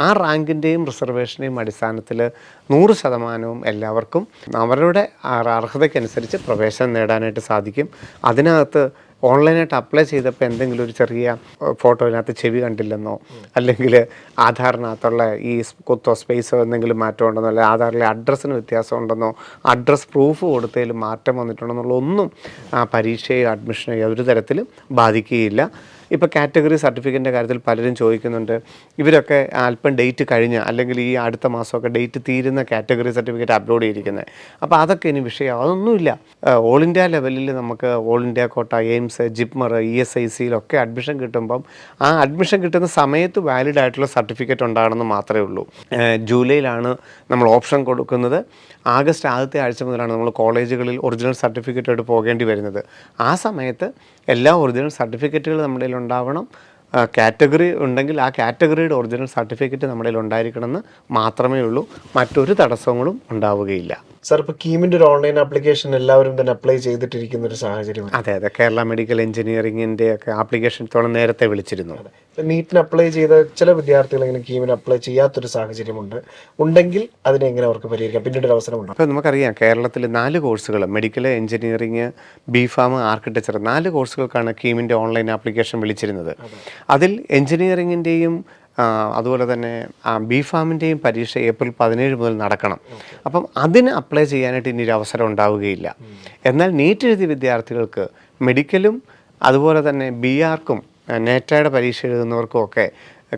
ആ റാങ്കിൻ്റെയും റിസർവേഷൻ്റെയും അടിസ്ഥാനത്തിൽ 100% എല്ലാവർക്കും അവരുടെ അർഹതയ്ക്കനുസരിച്ച് പ്രവേശനം നേടാനായിട്ട് സാധിക്കും. അതിനകത്ത് ഓൺലൈനായിട്ട് അപ്ലൈ ചെയ്തപ്പോൾ എന്തെങ്കിലും ഒരു ചെറിയ ഫോട്ടോയിനകത്ത് ചെവി കണ്ടില്ലെന്നോ, അല്ലെങ്കിൽ ആധാറിനകത്തുള്ള ഈ കുത്തോ സ്പേസോ എന്തെങ്കിലും മാറ്റം ഉണ്ടെന്നോ, അല്ലെങ്കിൽ ആധാറിലെ അഡ്രസ്സിന് വ്യത്യാസം ഉണ്ടെന്നോ, അഡ്രസ് പ്രൂഫ് കൊടുത്തതിൽ മാറ്റം വന്നിട്ടുണ്ടെന്നുള്ള ഒന്നും ആ പരീക്ഷയോ അഡ്മിഷനെയോ ഒരു തരത്തിലും ബാധിക്കുകയില്ല. ഇപ്പോൾ കാറ്റഗറി സർട്ടിഫിക്കറ്റിൻ്റെ കാര്യത്തിൽ പലരും ചോദിക്കുന്നുണ്ട്, ഇവരൊക്കെ അല്പം ഡേറ്റ് കഴിഞ്ഞ് അല്ലെങ്കിൽ ഈ അടുത്ത മാസമൊക്കെ ഡേറ്റ് തീരുന്ന കാറ്റഗറി സർട്ടിഫിക്കറ്റ് അപ്ലോഡ് ചെയ്തിരിക്കുന്നത്. അപ്പോൾ അതൊക്കെ ഇനി വിഷയം അതൊന്നുമില്ല. ഓൾ ഇന്ത്യ ലെവലിൽ നമുക്ക് all India quota, AIIMS, JIPMER, ESICയിലൊക്കെ അഡ്മിഷൻ കിട്ടുമ്പം ആ അഡ്മിഷൻ കിട്ടുന്ന സമയത്ത് വാലിഡ് ആയിട്ടുള്ള സർട്ടിഫിക്കറ്റ് ഉണ്ടാകണമെന്ന് മാത്രമേ ഉള്ളൂ. ജൂലൈയിലാണ് നമ്മൾ ഓപ്ഷൻ കൊടുക്കുന്നത്. ആഗസ്റ്റ് ആദ്യത്തെ ആഴ്ച മുതലാണ് നമ്മൾ കോളേജുകളിൽ ഒറിജിനൽ സർട്ടിഫിക്കറ്റായിട്ട് പോകേണ്ടി വരുന്നത്. ആ സമയത്ത് എല്ലാ ഒറിജിനൽ സർട്ടിഫിക്കറ്റുകൾ നമ്മുടെ കയ്യിൽ ഉണ്ടാവണം. കാറ്റഗറി ഉണ്ടെങ്കിൽ ആ കാറ്റഗറിയുടെ ഒറിജിനൽ സർട്ടിഫിക്കറ്റ് നമ്മുടെ കയ്യിൽ ഉണ്ടായിരിക്കണമെന്ന് മാത്രമേ ഉള്ളൂ. മറ്റൊരു തടസ്സങ്ങളും ഉണ്ടാവുകയില്ല. സാർ, ഇപ്പോൾ കീമിൻ്റെ ഒരു ഓൺലൈൻ ആപ്ലിക്കേഷൻ എല്ലാവരും തന്നെ അപ്ലൈ ചെയ്തിട്ടിരിക്കുന്ന ഒരു സാഹചര്യം. അതെ, കേരള മെഡിക്കൽ എഞ്ചിനീയറിംഗിൻ്റെ ഒക്കെ ആപ്ലിക്കേഷൻ തോളം നേരത്തെ വിളിച്ചിരുന്നു. നീറ്റിന് അപ്ലൈ ചെയ്ത ചില വിദ്യാർത്ഥികൾ ഇങ്ങനെ കീമിന് അപ്ലൈ ചെയ്യാത്തൊരു സാഹചര്യമുണ്ട്. ഉണ്ടെങ്കിൽ അതിനെ എങ്ങനെ അവർക്ക് പരിഹരിക്കാം? പിന്നീട് ഒരു അവസരമുണ്ട്. അപ്പോൾ നമുക്കറിയാം, കേരളത്തിൽ 4 കോഴ്സുകൾ, മെഡിക്കൽ, എഞ്ചിനീയറിംഗ്, B.Pharm, ആർക്കിടെക്ചർ, 4 കോഴ്സുകൾക്കാണ് കീമിൻ്റെ ഓൺലൈൻ ആപ്ലിക്കേഷൻ വിളിച്ചിരുന്നത്. അതിൽ എഞ്ചിനീയറിംഗിൻ്റെയും അതുപോലെ തന്നെ B.Pharmൻ്റെയും പരീക്ഷ ഏപ്രിൽ 17 മുതൽ നടക്കണം. അപ്പം അതിന് അപ്ലൈ ചെയ്യാനായിട്ട് ഇനി ഒരു അവസരം ഉണ്ടാവുകയില്ല. എന്നാൽ നീറ്റ് എഴുതിയ വിദ്യാർത്ഥികൾക്ക് മെഡിക്കലും അതുപോലെ തന്നെ BRക്കും നേറ്റയുടെ പരീക്ഷ എഴുതുന്നവർക്കും ഒക്കെ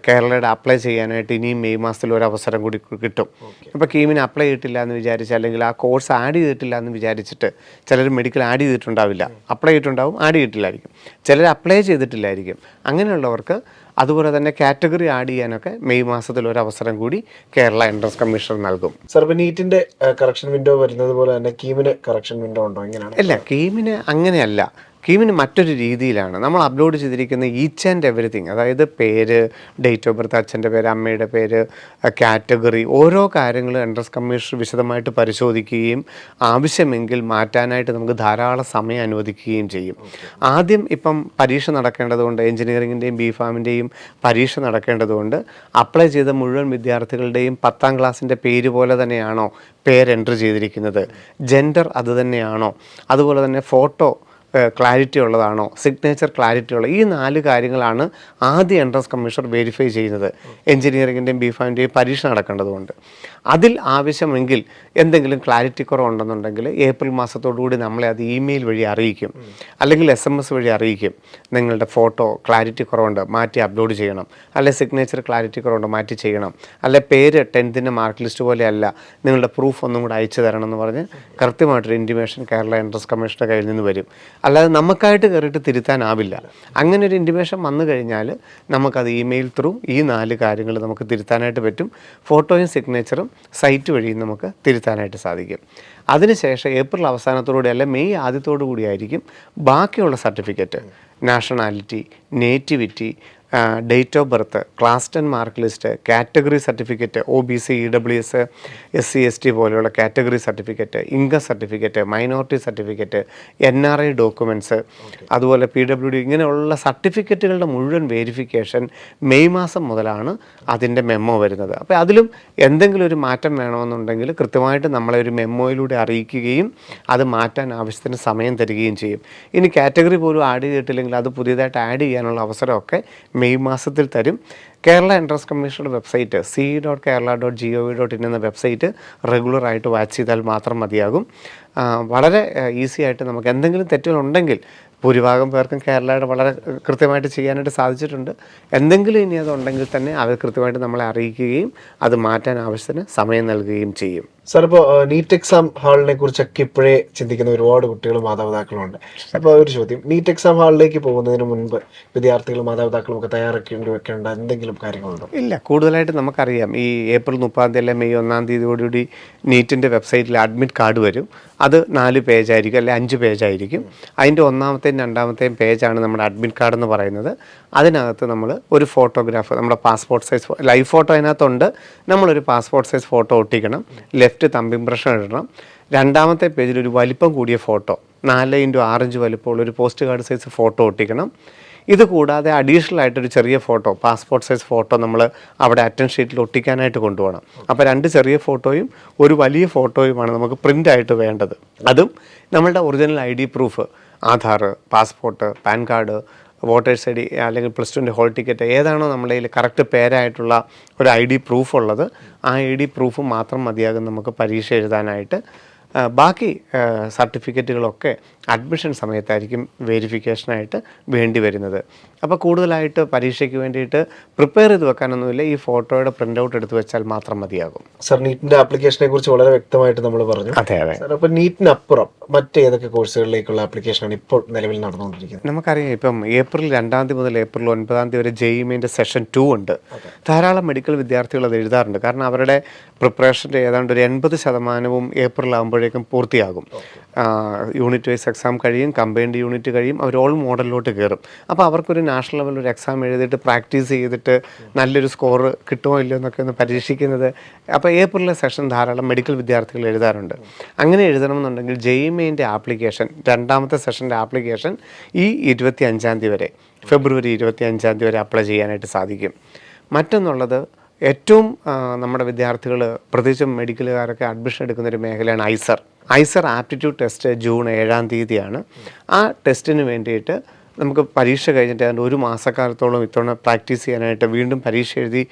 കേരളയുടെ അപ്ലൈ ചെയ്യാനായിട്ട് ഇനിയും മെയ് മാസത്തിൽ ഒരു അവസരം കൂടി കിട്ടും. ഇപ്പോൾ കീമിന് അപ്ലൈ ചെയ്തിട്ടില്ല എന്ന് വിചാരിച്ച്, അല്ലെങ്കിൽ ആ കോഴ്സ് ആഡ് ചെയ്തിട്ടില്ല എന്ന് വിചാരിച്ചിട്ട് ചിലർ മെഡിക്കൽ ആഡ് ചെയ്തിട്ടുണ്ടാവില്ല, അപ്ലൈ ചെയ്തിട്ടുണ്ടാവും, ആഡ് ചെയ്തിട്ടില്ലായിരിക്കും. ചിലർ അപ്ലൈ ചെയ്തിട്ടില്ലായിരിക്കും. അങ്ങനെയുള്ളവർക്ക് അതുപോലെ തന്നെ കാറ്റഗറി ആഡ് ചെയ്യാനൊക്കെ മെയ് മാസത്തിൽ ഒരു അവസരം കൂടി കേരള എൻട്രൻസ് കമ്മീഷൻ നൽകും. സാർ, ഇപ്പോൾ നീറ്റിൻ്റെ കറക്ഷൻ വിൻഡോ വരുന്നത് പോലെ തന്നെ കീമിന് കറക്ഷൻ വിൻഡോ ഉണ്ടോ? എങ്ങനെയാണ്? ഇല്ല, കീമിന് അങ്ങനെയല്ല. കീമിന് മറ്റൊരു രീതിയിലാണ് നമ്മൾ അപ്ലോഡ് ചെയ്തിരിക്കുന്ന ഈച്ച് ആൻഡ് എവറിത്തിങ്. അതായത് പേര്, ഡേറ്റ് ഓഫ് ബർത്ത്, അച്ഛൻ്റെ പേര്, അമ്മയുടെ പേര്, കാറ്റഗറി, ഓരോ കാര്യങ്ങളും എൻട്രൻസ് കമ്മീഷൻ വിശദമായിട്ട് പരിശോധിക്കുകയും ആവശ്യമെങ്കിൽ മാറ്റാനായിട്ട് നമുക്ക് ധാരാളം സമയം അനുവദിക്കുകയും ചെയ്യും. ആദ്യം ഇപ്പം പരീക്ഷ നടക്കേണ്ടതുകൊണ്ട്, എഞ്ചിനീയറിംഗിൻ്റെയും B.Pharmൻ്റെയും പരീക്ഷ നടക്കേണ്ടതുകൊണ്ട് അപ്ലൈ ചെയ്ത മുഴുവൻ വിദ്യാർത്ഥികളുടെയും 10ാം ക്ലാസ്സിൻ്റെ പേര് പോലെ തന്നെയാണോ പേര് എൻട്രി ചെയ്തിരിക്കുന്നത്, ജെൻഡർ അത് തന്നെയാണോ, അതുപോലെ തന്നെ ഫോട്ടോ ക്ലാരിറ്റി ഉള്ളതാണോ, സിഗ്നേച്ചർ ക്ലാരിറ്റി ഉള്ള, ഈ 4 കാര്യങ്ങളാണ് ആദ്യം എൻട്രൻസ് കമ്മീഷണർ വെരിഫൈ ചെയ്യുന്നത്. എഞ്ചിനീയറിംഗിൻ്റെയും B.Pharmൻ്റെയും പരീക്ഷ നടക്കേണ്ടതുകൊണ്ട് അതിൽ ആവശ്യമെങ്കിൽ എന്തെങ്കിലും ക്ലാരിറ്റി കുറവുണ്ടെന്നുണ്ടെങ്കിൽ ഏപ്രിൽ മാസത്തോടുകൂടി നമ്മളെ അത് ഇമെയിൽ വഴി അറിയിക്കും, അല്ലെങ്കിൽ SMS വഴി അറിയിക്കും. നിങ്ങളുടെ ഫോട്ടോ ക്ലാരിറ്റി കുറവുണ്ട്, മാറ്റി അപ്ലോഡ് ചെയ്യണം, അല്ലെ സിഗ്നേച്ചർ ക്ലാരിറ്റി കുറവുണ്ട്, മാറ്റി ചെയ്യണം, അല്ലെ പേര് 10th മാർക്ക് ലിസ്റ്റ് പോലെയല്ല, നിങ്ങളുടെ പ്രൂഫ് ഒന്നും കൂടെ അയച്ചു തരണം എന്ന് പറഞ്ഞ് കൃത്യമായിട്ടൊരു ഇൻറ്റിമേഷൻ കേരള എൻട്രൻസ് കമ്മീഷൻ്റെ കയ്യിൽ നിന്ന് വരും. അല്ലാതെ നമുക്കായിട്ട് കയറിയിട്ട് തിരുത്താനാവില്ല. അങ്ങനെ ഒരു ഇൻറ്റിമേഷൻ വന്നു കഴിഞ്ഞാൽ നമുക്കത് ഇമെയിൽ ത്രൂ ഈ 4 കാര്യങ്ങൾ നമുക്ക് തിരുത്താനായിട്ട് പറ്റും. ഫോട്ടോയും സിഗ്നേച്ചറും സൈറ്റ് വഴിയും നമുക്ക് തിരുത്താനായിട്ട് സാധിക്കും. അതിനുശേഷം ഏപ്രിൽ അവസാനത്തോടുകൂടി അല്ല മെയ് ആദ്യത്തോടു കൂടിയായിരിക്കും ബാക്കിയുള്ള certificate, nationality, nativity, date of birth, class 10 mark list, category certificate, OBC, EWS, SC ST പോലെയുള്ള category certificate, income certificate, minority certificate, NRI documents, അതുപോലെ PWD, ഇങ്ങനെയുള്ള സർട്ടിഫിക്കറ്റുകളുടെ മുഴുവൻ വെരിഫിക്കേഷൻ മെയ് മാസം മുതലാണ് അതിൻ്റെ മെമ്മോ വരുന്നത്. അപ്പോൾ അതിലും എന്തെങ്കിലും ഒരു മാറ്റം വേണമെന്നുണ്ടെങ്കിൽ കൃത്യമായിട്ട് നമ്മളെ ഒരു മെമ്മോയിലൂടെ അറിയിക്കുകയും അത് മാറ്റാൻ ആവശ്യത്തിന് സമയം തരികയും ചെയ്യും. ഇനി കാറ്റഗറി പോലും ആഡ് ചെയ്തിട്ടില്ലെങ്കിൽ അത് പുതിയതായിട്ട് ആഡ് ചെയ്യാനുള്ള അവസരമൊക്കെ മെയ് മാസത്തിൽ തരും. കേരള എൻട്രൻസ് കമ്മീഷൻ്റെ വെബ്സൈറ്റ് ce.kerala.gov.in എന്ന വെബ്സൈറ്റ് റെഗുലറായിട്ട് വാച്ച് ചെയ്താൽ മാത്രം മതിയാകും. വളരെ ഈസി ആയിട്ട് നമുക്ക് എന്തെങ്കിലും തെറ്റുകളുണ്ടെങ്കിൽ, ഭൂരിഭാഗം പേർക്കും കേരളയുടെ വളരെ കൃത്യമായിട്ട് ചെയ്യാനായിട്ട് സാധിച്ചിട്ടുണ്ട്. എന്തെങ്കിലും ഇനി അതുണ്ടെങ്കിൽ തന്നെ അവർ കൃത്യമായിട്ട് നമ്മളെ അറിയിക്കുകയും അത് മാറ്റാൻ ആവശ്യത്തിന് സമയം നൽകുകയും ചെയ്യും. സാർ, ഇപ്പോൾ നീറ്റ് എക്സാം ഹാളിനെ കുറിച്ചൊക്കെ ഇപ്പോഴേ ചിന്തിക്കുന്ന ഒരുപാട് കുട്ടികളും മാതാപിതാക്കളും ഉണ്ട്. അപ്പോൾ ഒരു ചോദ്യം, നീറ്റ് എക്സാം ഹാളിലേക്ക് പോകുന്നതിന് മുൻപ് വിദ്യാർത്ഥികളും മാതാപിതാക്കളും ഒക്കെ തയ്യാറാക്കേണ്ടി വെക്കേണ്ട എന്തെങ്കിലും കാര്യങ്ങളുണ്ടോ? ഇല്ല, കൂടുതലായിട്ട് നമുക്കറിയാം ഈ ഏപ്രിൽ 30 അല്ലെ മെയ് 1 നീറ്റിൻ്റെ വെബ്സൈറ്റിൽ അഡ്മിറ്റ് കാർഡ് വരും. അത് 4 പേജായിരിക്കും, അല്ലെ 5 പേജായിരിക്കും. അതിൻ്റെ 1ാമത്തെയും 2ാമത്തെയും പേജാണ് നമ്മുടെ അഡ്മിറ്റ് കാർഡ് എന്ന് പറയുന്നത്. അതിനകത്ത് നമ്മൾ ഒരു ഫോട്ടോഗ്രാഫ്, നമ്മുടെ പാസ്പോർട്ട് സൈസ് ലൈവ് ഫോട്ടോ അതിനകത്തുണ്ട്. നമ്മളൊരു പാസ്പോർട്ട് സൈസ് ഫോട്ടോ ഒട്ടിക്കണം, ലെഫ്റ്റ് തമ്പ് ഇംപ്രഷൻ ഇടണം. 2ാമത്തെ പേജിൽ ഒരു വലിപ്പം കൂടിയ ഫോട്ടോ, 4x6 വലിപ്പമുള്ള ഒരു പോസ്റ്റ് കാർഡ് സൈസ് ഫോട്ടോ ഒട്ടിക്കണം. ഇത് കൂടാതെ അഡീഷണൽ ആയിട്ടൊരു ചെറിയ ഫോട്ടോ, പാസ്പോർട്ട് സൈസ് ഫോട്ടോ നമ്മൾ അവിടെ അറ്റൻഡ് ഷീറ്റിൽ ഒട്ടിക്കാനായിട്ട് കൊണ്ടുപോകണം. അപ്പോൾ 2 ചെറിയ ഫോട്ടോയും ഒരു വലിയ ഫോട്ടോയുമാണ് നമുക്ക് പ്രിൻ്റ് ആയിട്ട് വേണ്ടത്. അതും നമ്മളുടെ original ID proof, Aadhaar, passport, PAN card, voters ID അല്ലെങ്കിൽ +2 ഹോൾ ടിക്കറ്റ്, ഏതാണോ നമ്മുടെ കയ്യിൽ കറക്റ്റ് പേരായിട്ടുള്ള ഒരു ID പ്രൂഫ് ഉള്ളത്, ആ ID പ്രൂഫ് മാത്രം മതിയാകും നമുക്ക് പരീക്ഷ എഴുതാനായിട്ട്. ബാക്കി സർട്ടിഫിക്കറ്റുകളൊക്കെ അഡ്മിഷൻ സമയത്തായിരിക്കും വെരിഫിക്കേഷനായിട്ട് വേണ്ടി വരുന്നത്. അപ്പോൾ കൂടുതലായിട്ട് പരീക്ഷയ്ക്ക് വേണ്ടിയിട്ട് പ്രിപ്പയർ ചെയ്ത് വെക്കാനൊന്നുമില്ല, ഈ ഫോട്ടോയുടെ പ്രിൻ്റ് ഔട്ട് എടുത്ത് വെച്ചാൽ മാത്രം മതിയാകും. സർ, നീറ്റിന്റെ ആപ്ലിക്കേഷനെ കുറിച്ച് വളരെ വ്യക്തമായിട്ട് നമ്മൾ പറഞ്ഞു. അതെ. സാർ, അപ്പോൾ നീറ്റിനപ്പുറം മറ്റേതൊക്കെ കോഴ്സുകളിലേക്കുള്ള ആപ്ലിക്കേഷനാണ് ഇപ്പോൾ നിലവിൽ നടന്നുകൊണ്ടിരിക്കുന്നത്? നമുക്കറിയാം, ഇപ്പം ഏപ്രിൽ 2 മുതൽ ഏപ്രിൽ 9 വരെ JEE സെഷൻ 2 ഉണ്ട്. ധാരാളം മെഡിക്കൽ വിദ്യാർത്ഥികൾ അത് എഴുതാറുണ്ട്. കാരണം അവരുടെ പ്രിപ്പറേഷൻ്റെ ഏതാണ്ട് ഒരു 80% ഏപ്രിൽ ആകുമ്പോഴേക്കും പൂർത്തിയാകും. യൂണിറ്റ് വൈസ് എക്സാം കഴിയും, കമ്പൈൻഡ് യൂണിറ്റ് കഴിയും, അവർ ഓൾ മോഡലിലോട്ട് കയറും. അപ്പോൾ അവർക്കൊരു നാഷണൽ ലെവൽ ഒരു എക്സാം എഴുതിയിട്ട് പ്രാക്ടീസ് ചെയ്തിട്ട് നല്ലൊരു സ്കോർ കിട്ടുമോ ഇല്ലയോ എന്നൊക്കെ ഒന്ന് പരീക്ഷിക്കുന്നത്. അപ്പോൾ ഏപ്രിലിലെ സെഷൻ ധാരാളം മെഡിക്കൽ വിദ്യാർത്ഥികൾ എഴുതാറുണ്ട്. അങ്ങനെ എഴുതണമെന്നുണ്ടെങ്കിൽ JEE ആപ്ലിക്കേഷൻ, 2ാമത്തെ സെഷൻ്റെ ആപ്ലിക്കേഷൻ ഈ 25 വരെ, ഫെബ്രുവരി 25 വരെ അപ്ലൈ ചെയ്യാനായിട്ട് സാധിക്കും. മറ്റൊന്നുള്ളത്, ഏറ്റവും നമ്മുടെ വിദ്യാർത്ഥികൾ, പ്രത്യേകിച്ചും മെഡിക്കലുകാരൊക്കെ അഡ്മിഷൻ എടുക്കുന്നൊരു മേഖലയാണ് ഐസർ ആപ്റ്റിറ്റ്യൂഡ് ടെസ്റ്റ് ജൂൺ 7 ആ ടെസ്റ്റിന് വേണ്ടിയിട്ട് നമുക്ക് പരീക്ഷ കഴിഞ്ഞിട്ട് ഏതാണ്ട് 1 മാസക്കാലത്തോളം ഇത്തവണ പ്രാക്ടീസ് ചെയ്യാനായിട്ട് വീണ്ടും പരീക്ഷ എഴുതി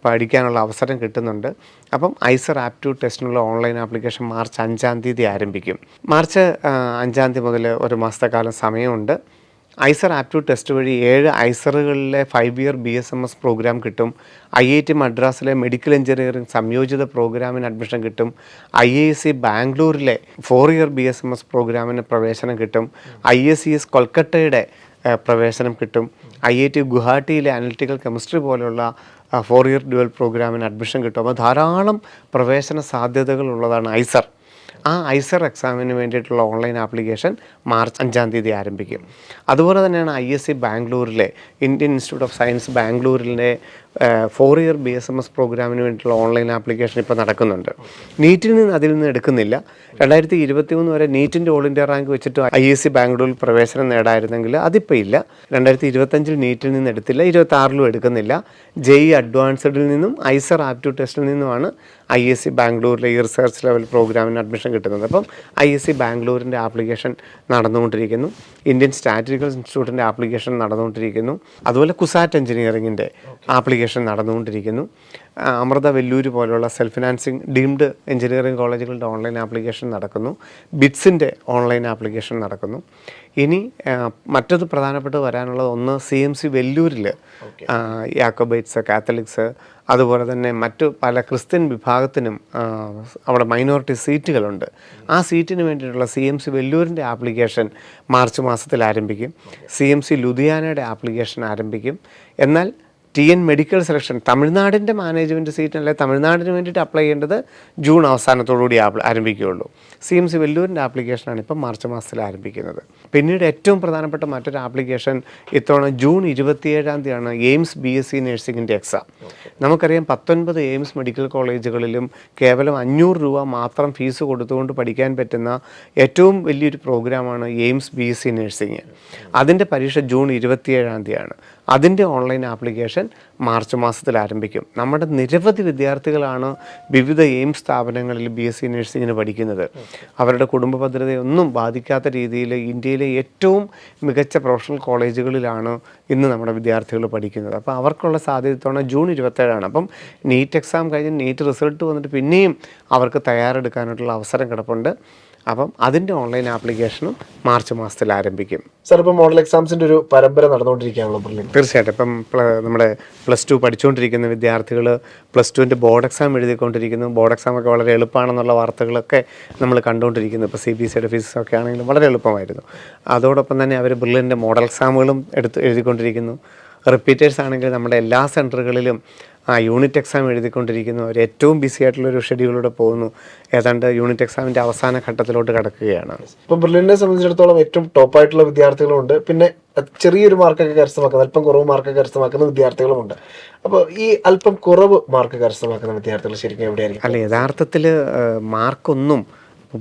പഠിക്കാനുള്ള അവസരം കിട്ടുന്നുണ്ട്. അപ്പം ഐസർ ആപ്റ്റിറ്റ്യൂഡ് ടെസ്റ്റിനുള്ള ഓൺലൈൻ ആപ്ലിക്കേഷൻ മാർച്ച് 5 ആരംഭിക്കും. മാർച്ച് 5 മുതൽ 1 മാസത്തെ കാലം സമയമുണ്ട്. ഐസർ ആപ്റ്റിറ്റ്യൂഡ് ടെസ്റ്റ് വഴി 7 ഐസറുകളിലെ 5 ഇയർ BSMS പ്രോഗ്രാം കിട്ടും. IIT മദ്രാസിലെ മെഡിക്കൽ എഞ്ചിനീയറിംഗ് സംയോജിത പ്രോഗ്രാമിന് അഡ്മിഷൻ കിട്ടും. IISc ബാംഗ്ലൂരിലെ 4 ഇയർ BSMS പ്രോഗ്രാമിന് പ്രവേശനം കിട്ടും. ISCS കൊൽക്കട്ടയുടെ പ്രവേശനം കിട്ടും. IIT ഗുവാഹട്ടിയിലെ അനലിറ്റിക്കൽ കെമിസ്ട്രി പോലെയുള്ള 4 ഇയർ ഡ്യുവൽ പ്രോഗ്രാമിന് അഡ്മിഷൻ കിട്ടും. അപ്പോൾ ധാരാളം പ്രവേശന സാധ്യതകളുള്ളതാണ് ഐസർ. ആ ഐസർ എക്സാമിന് വേണ്ടിയിട്ടുള്ള ഓൺലൈൻ ആപ്ലിക്കേഷൻ മാർച്ച് 5 ആരംഭിക്കും. അതുപോലെ തന്നെയാണ് ISC ബാംഗ്ലൂരിലെ, ഇന്ത്യൻ ഇൻസ്റ്റിറ്റ്യൂട്ട് ഓഫ് സയൻസ് ബാംഗ്ലൂരിലെ 4 ഇയർ BSMS പ്രോഗ്രാമിന് വേണ്ടിയിട്ടുള്ള ഓൺലൈൻ ആപ്ലിക്കേഷൻ ഇപ്പോൾ നടക്കുന്നുണ്ട്. നീറ്റിൽ നിന്ന് അതിൽ നിന്ന് എടുക്കുന്നില്ല. 2023 വരെ നീറ്റിൻ്റെ ഓൾ ഇന്ത്യ റാങ്ക് വെച്ചിട്ട് ISC ബാംഗ്ലൂരിൽ പ്രവേശനം നേടായിരുന്നെങ്കിൽ അതിപ്പോൾ ഇല്ല. 2025 നീറ്റിൽ നിന്ന് എടുത്തില്ല, 26 എടുക്കുന്നില്ല. JEE അഡ്വാൻസ്ഡിൽ നിന്നും ഐസർ ആപ്റ്റിറ്റ്യൂഡ് ടെസ്റ്റിൽ നിന്നുമാണ് ISC ബാംഗ്ലൂരിലെ ഈ റിസർച്ച് ലെവൽ പ്രോഗ്രാമിന് അഡ്മിഷൻ കിട്ടുന്നത്. അപ്പം ISC ബാംഗ്ലൂരിൻ്റെ ആപ്ലിക്കേഷൻ നടന്നുകൊണ്ടിരിക്കുന്നു. ഇന്ത്യൻ സ്റ്റാറ്റിസ്റ്റിക്കൽ ഇൻസ്റ്റിറ്റ്യൂട്ടിൻ്റെ ആപ്ലിക്കേഷൻ നടന്നുകൊണ്ടിരിക്കുന്നു. അതുപോലെ കുസാറ്റ് എഞ്ചിനീയറിംഗിൻ്റെ ആപ്ലിക്കേഷൻ നടന്നുകൊണ്ടിരിക്കുന്നു. അമൃത വെല്ലൂർ പോലുള്ള സെൽഫ് ഫിനാൻസിങ് ഡീംഡ് എഞ്ചിനീയറിംഗ് കോളേജുകളുടെ ഓൺലൈൻ ആപ്ലിക്കേഷൻ നടക്കുന്നു. ബിറ്റ്സിൻ്റെ ഓൺലൈൻ ആപ്ലിക്കേഷൻ നടക്കുന്നു. ഇനി മറ്റൊരു പ്രധാനപ്പെട്ട് വരാനുള്ളത്, ഒന്ന് CMC വെല്ലൂരിൽ യാക്കോബൈറ്റ്സ്, കാത്തലിക്സ്, അതുപോലെ തന്നെ മറ്റു പല ക്രിസ്ത്യൻ വിഭാഗത്തിനും അവിടെ മൈനോറിറ്റി സീറ്റുകളുണ്ട്. ആ സീറ്റിന് വേണ്ടിയിട്ടുള്ള CMC വെല്ലൂരിൻ്റെ ആപ്ലിക്കേഷൻ മാർച്ച് മാസത്തിൽ ആരംഭിക്കും. CMC ലുധിയാനയുടെ ആപ്ലിക്കേഷൻ ആരംഭിക്കും. എന്നാൽ TN മെഡിക്കൽ സെലക്ഷൻ, തമിഴ്നാടിൻ്റെ മാനേജ്മെൻറ്റ് സീറ്റിനല്ലേ തമിഴ്നാടിന് വേണ്ടിയിട്ട് അപ്ലൈ ചെയ്യേണ്ടത് ജൂൺ അവസാനത്തോടുകൂടി ആരംഭിക്കുകയുള്ളൂ. CMC വെല്ലൂരിൻ്റെ ആപ്ലിക്കേഷനാണ് ഇപ്പം മാർച്ച് മാസത്തിൽ ആരംഭിക്കുന്നത്. പിന്നീട് ഏറ്റവും പ്രധാനപ്പെട്ട മറ്റൊരു ആപ്ലിക്കേഷൻ ഇത്തവണ ജൂൺ 27 എയിംസ് BSc നഴ്സിംഗിൻ്റെ എക്സാം. നമുക്കറിയാം 19 എയിംസ് മെഡിക്കൽ കോളേജുകളിലും കേവലം 500 രൂപ മാത്രം ഫീസ് കൊടുത്തുകൊണ്ട് പഠിക്കാൻ പറ്റുന്ന ഏറ്റവും വലിയൊരു പ്രോഗ്രാമാണ് എയിംസ് BSc നഴ്സിംഗ്. അതിൻ്റെ പരീക്ഷ ജൂൺ 27 അതിൻ്റെ ഓൺലൈൻ ആപ്ലിക്കേഷൻ മാർച്ച് മാസത്തിൽ ആരംഭിക്കും. നമ്മുടെ നിരവധി വിദ്യാർത്ഥികളാണ് വിവിധ എയിംസ് സ്ഥാപനങ്ങളിൽ BSc നഴ്സിംഗിന് പഠിക്കുന്നത്. അവരുടെ കുടുംബ ഭദ്രതയൊന്നും ബാധിക്കാത്ത രീതിയിൽ ഇന്ത്യയിലെ ഏറ്റവും മികച്ച പ്രൊഫഷണൽ കോളേജുകളിലാണ് ഇന്ന് നമ്മുടെ വിദ്യാർത്ഥികൾ പഠിക്കുന്നത്. അപ്പോൾ അവർക്കുള്ള സാധ്യത ഇത്തവണ ജൂൺ 27. അപ്പം നീറ്റ് എക്സാം കഴിഞ്ഞ് നീറ്റ് റിസൾട്ട് വന്നിട്ട് പിന്നെയും അവർക്ക് തയ്യാറെടുക്കാനായിട്ടുള്ള അവസരം കിടപ്പുണ്ട്. അപ്പം അതിൻ്റെ ഓൺലൈൻ ആപ്ലിക്കേഷനും മാർച്ച് മാസത്തിൽ ആരംഭിക്കും. സാർ, ഇപ്പോൾ മോഡൽ എക്സാംസിൻ്റെ ഒരു പരമ്പര നടന്നുകൊണ്ടിരിക്കുകയാണല്ലോ. തീർച്ചയായിട്ടും ഇപ്പം നമ്മുടെ +2 പഠിച്ചുകൊണ്ടിരിക്കുന്ന വിദ്യാർത്ഥികൾ +2ൻ്റെ ബോർഡ് എക്സാം എഴുതിക്കൊണ്ടിരിക്കുന്നു. ബോർഡ് എക്സാമൊക്കെ വളരെ എളുപ്പമാണെന്നുള്ള വാർത്തകളൊക്കെ നമ്മൾ കണ്ടുകൊണ്ടിരിക്കുന്നു. ഇപ്പോൾ CBSEയുടെ ഫിസിക്സൊക്കെ ആണെങ്കിലും വളരെ എളുപ്പമായിരുന്നു. അതോടൊപ്പം തന്നെ അവർ ബ്രില്ലിൻ്റെ മോഡൽ എക്സാമുകളും എഴുതിക്കൊണ്ടിരിക്കുന്നു. റിപ്പീറ്റേഴ്സ് ആണെങ്കിൽ നമ്മുടെ എല്ലാ സെൻറ്ററുകളിലും യൂണിറ്റ് എക്സാം എഴുതിക്കൊണ്ടിരിക്കുന്നു. അവർ ഏറ്റവും ബിസി ആയിട്ടുള്ളൊരു ഷെഡ്യൂളിലൂടെ പോകുന്നു. ഏതാണ്ട് യൂണിറ്റ് എക്സാമിൻ്റെ അവസാന ഘട്ടത്തിലോട്ട് കടക്കുകയാണ്. ഇപ്പം ബ്രില്ലിനെ സംബന്ധിച്ചിടത്തോളം ഏറ്റവും ടോപ്പായിട്ടുള്ള വിദ്യാർത്ഥികളുണ്ട്, പിന്നെ ചെറിയൊരു മാർക്കൊക്കെ കരസ്ഥമാക്കുന്ന, അല്പം കുറവ് മാർക്കൊക്കെ കരസ്ഥമാക്കുന്ന വിദ്യാർത്ഥികളുമുണ്ട്. അപ്പോൾ ഈ അല്പം കുറവ് മാർക്ക് കരസ്ഥമാക്കുന്ന വിദ്യാർത്ഥികൾ ശരിക്കും എവിടെയായിരിക്കും? അല്ല, യഥാർത്ഥത്തിൽ മാർക്കൊന്നും,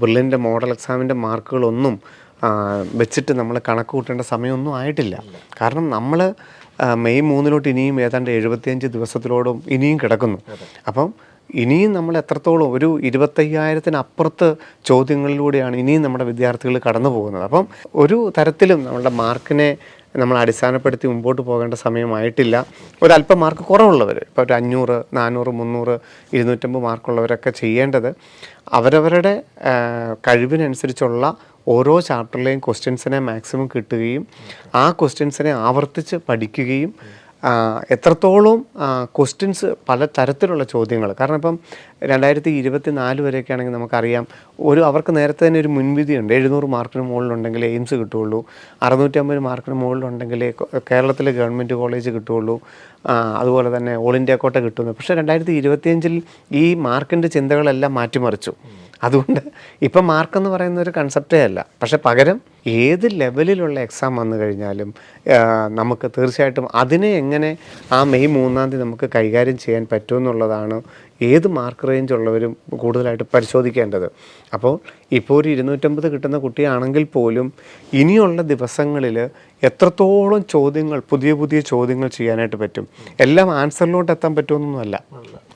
ബ്രില്ലിൻ്റെ മോഡൽ എക്സാമിൻ്റെ മാർക്കുകളൊന്നും വെച്ചിട്ട് നമ്മൾ കണക്ക് കൂട്ടേണ്ട സമയമൊന്നും ആയിട്ടില്ല. കാരണം നമ്മൾ മെയ് 3 ഇനിയും ഏതാണ്ട് 75 ദിവസത്തിലോടും ഇനിയും കിടക്കുന്നു. അപ്പം ഇനിയും നമ്മൾ എത്രത്തോളം ഒരു 25,000-അപ്പുറത്ത് ചോദ്യങ്ങളിലൂടെയാണ് ഇനിയും നമ്മുടെ വിദ്യാർത്ഥികൾ കടന്നു പോകുന്നത്. അപ്പം ഒരു തരത്തിലും നമ്മളുടെ മാർക്കിനെ നമ്മൾ അടിസ്ഥാനപ്പെടുത്തി മുമ്പോട്ട് പോകേണ്ട സമയമായിട്ടില്ല. ഒരല്പം മാർക്ക് കുറവുള്ളവർ, ഇപ്പോൾ ഒരു 500, 400, 300, 250 മാർക്കുള്ളവരൊക്കെ ചെയ്യേണ്ടത് അവരവരുടെ കഴിവിനനുസരിച്ചുള്ള ഓരോ ചാപ്റ്ററിലെയും ക്വസ്റ്റ്യൻസിനെ മാക്സിമം കിട്ടുകയും ആ ക്വസ്റ്റ്യൻസിനെ ആവർത്തിച്ച് പഠിക്കുകയും എത്രത്തോളം ക്വസ്റ്റ്യൻസ് പല തരത്തിലുള്ള ചോദ്യങ്ങൾ. കാരണം ഇപ്പം 2024 വരെയൊക്കെ ആണെങ്കിൽ നമുക്കറിയാം, അവർക്ക് നേരത്തെ തന്നെ ഒരു മുൻവിധിയുണ്ട്. 700 മാർക്കിന് മുകളിലുണ്ടെങ്കിൽ എയിംസ് കിട്ടുകയുള്ളൂ, 650 മാർക്കിന് മുകളിലുണ്ടെങ്കിൽ കേരളത്തിലെ ഗവൺമെൻറ് കോളേജ് കിട്ടുകയുള്ളൂ, അതുപോലെ തന്നെ ഓൾ ഇന്ത്യ കോട്ട കിട്ടുന്നു. പക്ഷേ 2025 ഈ മാർക്കിൻ്റെ ചിന്തകളെല്ലാം മാറ്റിമറിച്ചു. അതുകൊണ്ട് ഇപ്പം മാർക്കെന്ന് പറയുന്ന ഒരു കൺസെപ്റ്റേ അല്ല. പക്ഷെ പകരം ഏത് ലെവലിലുള്ള എക്സാം വന്നു കഴിഞ്ഞാലും നമുക്ക് തീർച്ചയായിട്ടും അതിനെ എങ്ങനെ ആ മെയ് 3 നമുക്ക് കൈകാര്യം ചെയ്യാൻ പറ്റുമെന്നുള്ളതാണ് ഏത് മാർക്ക് റേഞ്ച് ഉള്ളവരും കൂടുതലായിട്ട് പരിശോധിക്കേണ്ടത്. അപ്പോൾ ഇപ്പോൾ ഒരു 250 കിട്ടുന്ന കുട്ടിയാണെങ്കിൽ പോലും ഇനിയുള്ള ദിവസങ്ങളിൽ എത്രത്തോളം ചോദ്യങ്ങൾ, പുതിയ പുതിയ ചോദ്യങ്ങൾ ചെയ്യാനായിട്ട് പറ്റും. എല്ലാം ആൻസറിലോട്ട് എത്താൻ പറ്റുമെന്നൊന്നുമല്ല,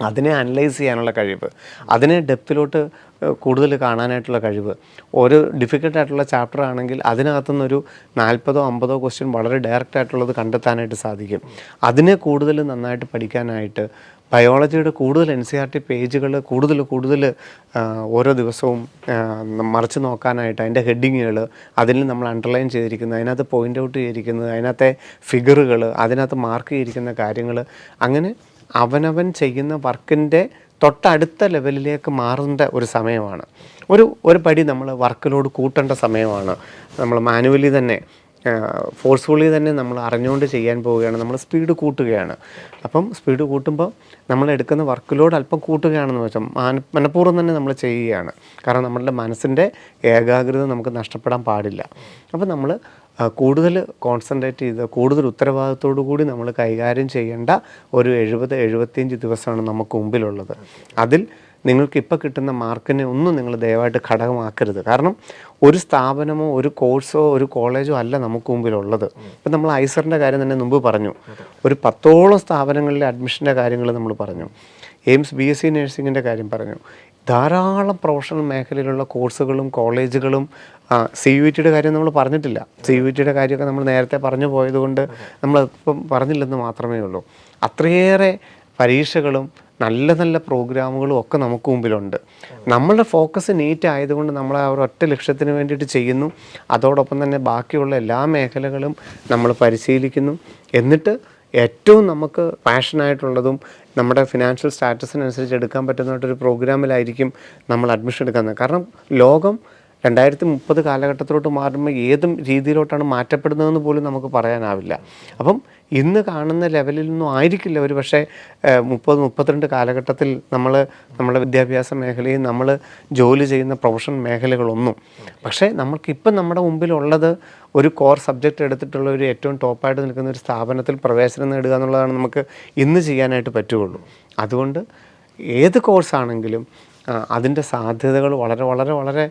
അതിനെ അനലൈസ് ചെയ്യാനുള്ള കഴിവ്, അതിനെ ഡെപ്തിലോട്ട് കൂടുതൽ കാണാനായിട്ടുള്ള കഴിവ്. ഒരു ഡിഫിക്കൽട്ടായിട്ടുള്ള ചാപ്റ്റർ ആണെങ്കിൽ അതിനകത്തുനിന്നൊരു 40 50 ക്വസ്റ്റ്യൻ വളരെ ഡയറക്റ്റ് ആയിട്ടുള്ളത് കണ്ടെത്താനായിട്ട് സാധിക്കും. അതിനെ കൂടുതൽ നന്നായിട്ട് പഠിക്കാനായിട്ട് ബയോളജിയുടെ കൂടുതൽ NCERT പേജുകൾ കൂടുതൽ ഓരോ ദിവസവും മറിച്ച് നോക്കാനായിട്ട് അതിൻ്റെ ഹെഡിങ്ങുകൾ, അതിൽ നമ്മൾ അണ്ടർലൈൻ ചെയ്തിരിക്കുന്നത്, അതിനകത്ത് പോയിൻ്റ് ഔട്ട് ചെയ്തിരിക്കുന്നത്, അതിനകത്തെ ഫിഗറുകൾ, അതിനകത്ത് മാർക്ക് ചെയ്തിരിക്കുന്ന കാര്യങ്ങൾ, അങ്ങനെ അവനവൻ ചെയ്യുന്ന വർക്കിൻ്റെ തൊട്ടടുത്ത ലെവലിലേക്ക് മാറേണ്ട ഒരു സമയമാണ്. ഒരു പടി നമ്മൾ വർക്ക് ലോഡ് കൂട്ടേണ്ട സമയമാണ്. നമ്മൾ മാനുവലി തന്നെ ഫോഴ്സ്ഫുള്ളി തന്നെ നമ്മൾ അറിഞ്ഞുകൊണ്ട് ചെയ്യാൻ പോവുകയാണ്, നമ്മൾ സ്പീഡ് കൂട്ടുകയാണ്. അപ്പം സ്പീഡ് കൂട്ടുമ്പോൾ നമ്മൾ എടുക്കുന്ന വർക്ക് ലോഡ് അല്പം കൂട്ടുകയാണെന്ന് വെച്ചാൽ മനഃപൂർവ്വം തന്നെ നമ്മൾ ചെയ്യുകയാണ്. കാരണം നമ്മളുടെ മനസ്സിൻ്റെ ഏകാഗ്രത നമുക്ക് നഷ്ടപ്പെടാൻ പാടില്ല. അപ്പം നമ്മൾ കൂടുതൽ കോൺസെൻട്രേറ്റ് ചെയ്ത് കൂടുതൽ ഉത്തരവാദിത്തോടു കൂടി നമ്മൾ കൈകാര്യം ചെയ്യേണ്ട ഒരു 70-75 ദിവസമാണ് നമുക്ക് മുമ്പിലുള്ളത്. അതിൽ നിങ്ങൾക്കിപ്പോൾ കിട്ടുന്ന മാർക്കിനെ ഒന്നും നിങ്ങൾ ദയവായിട്ട് ഘടകമാക്കരുത്. കാരണം ഒരു സ്ഥാപനമോ ഒരു കോഴ്സോ ഒരു കോളേജോ അല്ല നമുക്ക് മുമ്പിലുള്ളത്. ഇപ്പം നമ്മൾ ഐസറിൻ്റെ കാര്യം തന്നെ മുമ്പ് പറഞ്ഞു, ഒരു 10ഓളം സ്ഥാപനങ്ങളിലെ അഡ്മിഷൻ്റെ കാര്യങ്ങൾ നമ്മൾ പറഞ്ഞു, എയിംസ് BSc നഴ്സിങ്ങിൻ്റെ കാര്യം പറഞ്ഞു, ധാരാളം പ്രൊഫഷണൽ മേഖലയിലുള്ള കോഴ്സുകളും കോളേജുകളും. CUETയുടെ കാര്യം നമ്മൾ പറഞ്ഞിട്ടില്ല. CUETയുടെ കാര്യമൊക്കെ നമ്മൾ നേരത്തെ പറഞ്ഞു പോയതുകൊണ്ട് നമ്മളിപ്പം പറഞ്ഞില്ലെന്ന് മാത്രമേ ഉള്ളൂ. അത്രയേറെ പരീക്ഷകളും നല്ല നല്ല പ്രോഗ്രാമുകളും ഒക്കെ നമുക്ക് മുമ്പിലുണ്ട്. നമ്മളുടെ ഫോക്കസ് നീറ്റ് ആയതുകൊണ്ട് നമ്മൾ ആ ഒരൊറ്റ ലക്ഷ്യത്തിന് വേണ്ടിയിട്ട് ചെയ്യുന്നു. അതോടൊപ്പം തന്നെ ബാക്കിയുള്ള എല്ലാ മേഖലകളും നമ്മൾ പരിശീലിക്കുന്നു. എന്നിട്ട് ഏറ്റവും നമുക്ക് പാഷനായിട്ടുള്ളതും നമ്മുടെ ഫിനാൻഷ്യൽ സ്റ്റാറ്റസിനനുസരിച്ച് എടുക്കാൻ പറ്റുന്നതായിട്ടൊരു പ്രോഗ്രാമിലായിരിക്കും നമ്മൾ അഡ്മിഷൻ എടുക്കുന്നത്. കാരണം ലോകം 2030 കാലഘട്ടത്തിലോട്ട് മാറുമ്പോൾ ഏതും രീതിയിലോട്ടാണ് മാറ്റപ്പെടുന്നതെന്ന് പോലും നമുക്ക് പറയാനാവില്ല. അപ്പം ഇന്ന് കാണുന്ന ലെവലിൽ നിന്നും ആയിരിക്കില്ല ഒരു പക്ഷേ 30-32 കാലഘട്ടത്തിൽ നമ്മുടെ വിദ്യാഭ്യാസ മേഖലയും നമ്മൾ ജോലി ചെയ്യുന്ന പ്രൊഫഷണൽ മേഖലകളൊന്നും. പക്ഷേ നമ്മൾക്കിപ്പം നമ്മുടെ മുമ്പിലുള്ളത് ഒരു കോർ സബ്ജക്റ്റ് എടുത്തിട്ടുള്ള ഒരു ഏറ്റവും ടോപ്പായിട്ട് നിൽക്കുന്ന ഒരു സ്ഥാപനത്തിൽ പ്രവേശനം നേടുക എന്നുള്ളതാണ് നമുക്ക് ഇന്ന് ചെയ്യാനായിട്ട് പറ്റുകയുള്ളൂ. അതുകൊണ്ട് ഏത് കോഴ്സാണെങ്കിലും അതിൻ്റെ സാധ്യതകൾ വളരെ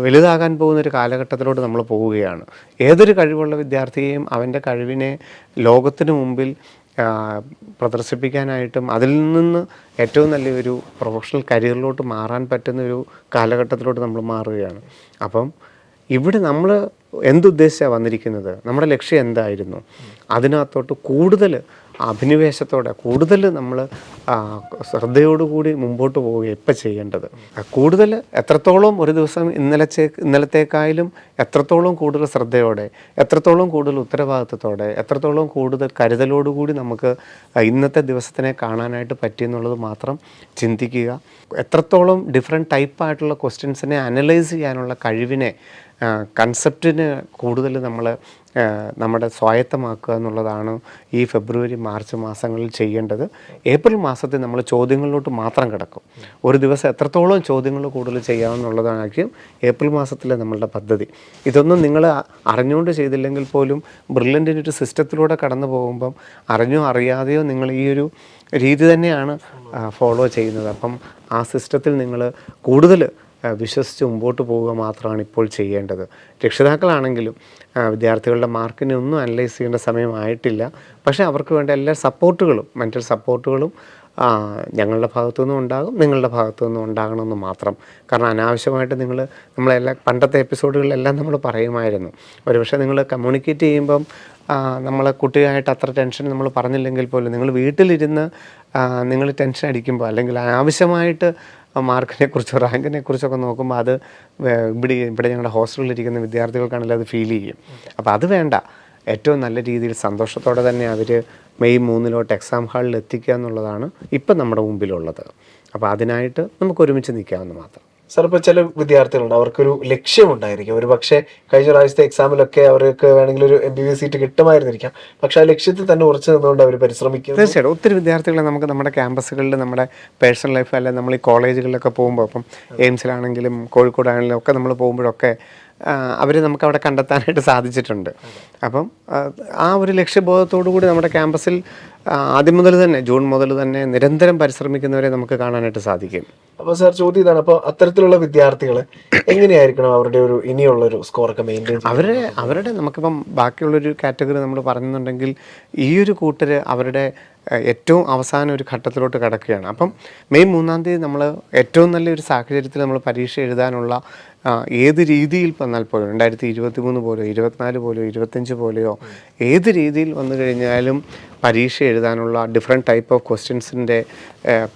വലുതാകാൻ പോകുന്നൊരു കാലഘട്ടത്തിലോട്ട് നമ്മൾ പോവുകയാണ്. ഏതൊരു കഴിവുള്ള വിദ്യാർത്ഥിയെയും അവൻ്റെ കഴിവിനെ ലോകത്തിന് മുമ്പിൽ പ്രദർശിപ്പിക്കാനായിട്ടും അതിൽ നിന്ന് ഏറ്റവും നല്ലൊരു പ്രൊഫഷണൽ കരിയറിലോട്ട് മാറാൻ പറ്റുന്നൊരു കാലഘട്ടത്തിലോട്ട് നമ്മൾ മാറുകയാണ്. അപ്പം ഇവിടെ നമ്മൾ എന്തുദ്ദേശിച്ചാണ് വന്നിരിക്കുന്നത്, നമ്മുടെ ലക്ഷ്യം എന്തായിരുന്നു, അതിനകത്തോട്ട് കൂടുതൽ അഭിനിവേശത്തോടെ കൂടുതൽ നമ്മൾ ശ്രദ്ധയോടുകൂടി മുമ്പോട്ട് പോവുകയാണ് ഇപ്പം ചെയ്യേണ്ടത്. കൂടുതൽ എത്രത്തോളം ഒരു ദിവസം ഇന്നലത്തേക്കായാലും എത്രത്തോളം കൂടുതൽ ശ്രദ്ധയോടെ, എത്രത്തോളം കൂടുതൽ ഉത്തരവാദിത്വത്തോടെ, എത്രത്തോളം കൂടുതൽ കരുതലോടുകൂടി നമുക്ക് ഇന്നത്തെ ദിവസത്തിനെ കാണാനായിട്ട് പറ്റിയെന്നുള്ളത് മാത്രം ചിന്തിക്കുക. എത്രത്തോളം ഡിഫറെൻറ്റ് ടൈപ്പായിട്ടുള്ള ക്വസ്റ്റ്യൻസിനെ അനലൈസ് ചെയ്യാനുള്ള കഴിവിനെ, കൺസെപ്റ്റിന് കൂടുതൽ നമ്മൾ നമ്മുടെ സ്വായത്തമാക്കുക എന്നുള്ളതാണ് ഈ ഫെബ്രുവരി മാർച്ച് മാസങ്ങളിൽ ചെയ്യേണ്ടത്. ഏപ്രിൽ മാസത്തിൽ നമ്മൾ ചോദ്യങ്ങളിലോട്ട് മാത്രം കിടക്കും. ഒരു ദിവസം എത്രത്തോളം ചോദ്യങ്ങൾ കൂടുതൽ ചെയ്യാമെന്നുള്ളതായിരിക്കും ഏപ്രിൽ മാസത്തിലെ നമ്മളുടെ പദ്ധതി. ഇതൊന്നും നിങ്ങൾ അറിഞ്ഞുകൊണ്ട് ചെയ്തില്ലെങ്കിൽ പോലും ബ്രില്യൻറ്റിൻ്റെ ഒരു സിസ്റ്റത്തിലൂടെ കടന്നു പോകുമ്പം അറിഞ്ഞോ അറിയാതെയോ നിങ്ങൾ ഈ ഒരു രീതി തന്നെയാണ് ഫോളോ ചെയ്യുന്നത്. അപ്പം ആ സിസ്റ്റത്തിൽ നിങ്ങൾ കൂടുതൽ വിശ്വസിച്ച് മുമ്പോട്ട് പോവുക മാത്രമാണ് ഇപ്പോൾ ചെയ്യേണ്ടത്. രക്ഷിതാക്കളാണെങ്കിലും വിദ്യാർത്ഥികളുടെ മാർക്കിനെ ഒന്നും അനലൈസ് ചെയ്യേണ്ട സമയമായിട്ടില്ല. പക്ഷേ അവർക്ക് വേണ്ട എല്ലാ സപ്പോർട്ടുകളും, മെൻ്റൽ സപ്പോർട്ടുകളും ഞങ്ങളുടെ ഭാഗത്തുനിന്നും ഉണ്ടാകും, നിങ്ങളുടെ ഭാഗത്തുനിന്നും ഉണ്ടാകണമെന്ന് മാത്രം. കാരണം അനാവശ്യമായിട്ട് നമ്മളെല്ലാം പണ്ടത്തെ എപ്പിസോഡുകളിലെല്ലാം നമ്മൾ പറയുമായിരുന്നു, ഒരുപക്ഷെ നിങ്ങൾ കമ്മ്യൂണിക്കേറ്റ് ചെയ്യുമ്പം നമ്മൾ കുട്ടിയായിട്ട് അത്ര ടെൻഷൻ നമ്മൾ പറഞ്ഞില്ലെങ്കിൽ പോലും നിങ്ങൾ വീട്ടിലിരുന്ന് നിങ്ങൾ ടെൻഷൻ അടിക്കുമ്പോൾ അല്ലെങ്കിൽ ആവശ്യമായിട്ട് മാർക്കിനെക്കുറിച്ചോ റാങ്കിനെക്കുറിച്ചൊക്കെ നോക്കുമ്പോൾ അത് ഇവിടെ ഞങ്ങളുടെ ഹോസ്റ്റലിലിരിക്കുന്ന വിദ്യാർത്ഥികൾക്കാണെങ്കിലും അത് ഫീൽ ചെയ്യും. അപ്പോൾ അത് വേണ്ട. ഏറ്റവും നല്ല രീതിയിൽ സന്തോഷത്തോടെ തന്നെ അവർ മെയ് 3 എക്സാം ഹാളിൽ എത്തിക്കുക എന്നുള്ളതാണ് ഇപ്പം നമ്മുടെ മുമ്പിലുള്ളത്. അപ്പോൾ അതിനായിട്ട് നമുക്ക് ഒരുമിച്ച് നിൽക്കാമെന്ന് മാത്രം. സാർ, ഇപ്പോൾ ചില വിദ്യാർത്ഥികളുണ്ട്, അവർക്കൊരു ലക്ഷ്യമുണ്ടായിരിക്കും. ഒരു പക്ഷേ കഴിഞ്ഞ പ്രാവശ്യത്തെ എക്സാമിലൊക്കെ അവർക്ക് വേണമെങ്കിൽ ഒരു MBBS സീറ്റ് കിട്ടുമായിരുന്നിരിക്കാം. പക്ഷെ ആ ലക്ഷ്യത്തിൽ തന്നെ ഉറച്ചു നിന്നുകൊണ്ട് അവർ പരിശ്രമിക്കും. തീർച്ചയായിട്ടും ഒത്തിരി വിദ്യാർത്ഥികളെ നമുക്ക് നമ്മുടെ ക്യാമ്പസുകളിൽ, നമ്മുടെ പേഴ്സണൽ ലൈഫ്, അല്ലെങ്കിൽ നമ്മൾ ഈ കോളേജുകളിലൊക്കെ പോകുമ്പോൾ, ഇപ്പം എയിംസിലാണെങ്കിലും കോഴിക്കോടാണെങ്കിലും ഒക്കെ നമ്മൾ പോകുമ്പോഴൊക്കെ അവർ നമുക്കവിടെ കണ്ടെത്താനായിട്ട് സാധിച്ചിട്ടുണ്ട്. അപ്പം ആ ഒരു ലക്ഷ്യബോധത്തോടു കൂടി നമ്മുടെ ക്യാമ്പസിൽ ആദ്യം മുതൽ തന്നെ, ജൂൺ മുതൽ തന്നെ നിരന്തരം പരിശ്രമിക്കുന്നവരെ നമുക്ക് കാണാനായിട്ട് സാധിക്കും. അപ്പോൾ സാർ, ചോദ്യം ഇതാണ്, അപ്പോൾ അത്തരത്തിലുള്ള വിദ്യാർത്ഥികൾ എങ്ങനെയായിരിക്കണം അവരുടെ ഒരു ഇനിയുള്ളൊരു സ്കോറൊക്കെ മെയിൻറ്റെയിൻ ചെയ്യുന്നത്? അവരുടെ നമുക്കിപ്പം ബാക്കിയുള്ളൊരു കാറ്റഗറി നമ്മൾ പറയുന്നുണ്ടെങ്കിൽ ഈ ഒരു കൂട്ടർ അവരുടെ ഏറ്റവും അവസാന ഒരു ഘട്ടത്തിലോട്ട് കിടക്കുകയാണ്. അപ്പം മെയ് 3 നമ്മൾ ഏറ്റവും നല്ലൊരു സാഹചര്യത്തിൽ നമ്മൾ പരീക്ഷ എഴുതാനുള്ള ഏത് രീതിയിൽ വന്നാൽ പോലും 2023 പോലെയോ 24 പോലെയോ 25 പോലെയോ ഏത് രീതിയിൽ വന്നു കഴിഞ്ഞാലും പരീക്ഷ എഴുതാനുള്ള ഡിഫറെൻറ്റ് ടൈപ്പ് ഓഫ് ക്വസ്റ്റ്യൻസിൻ്റെ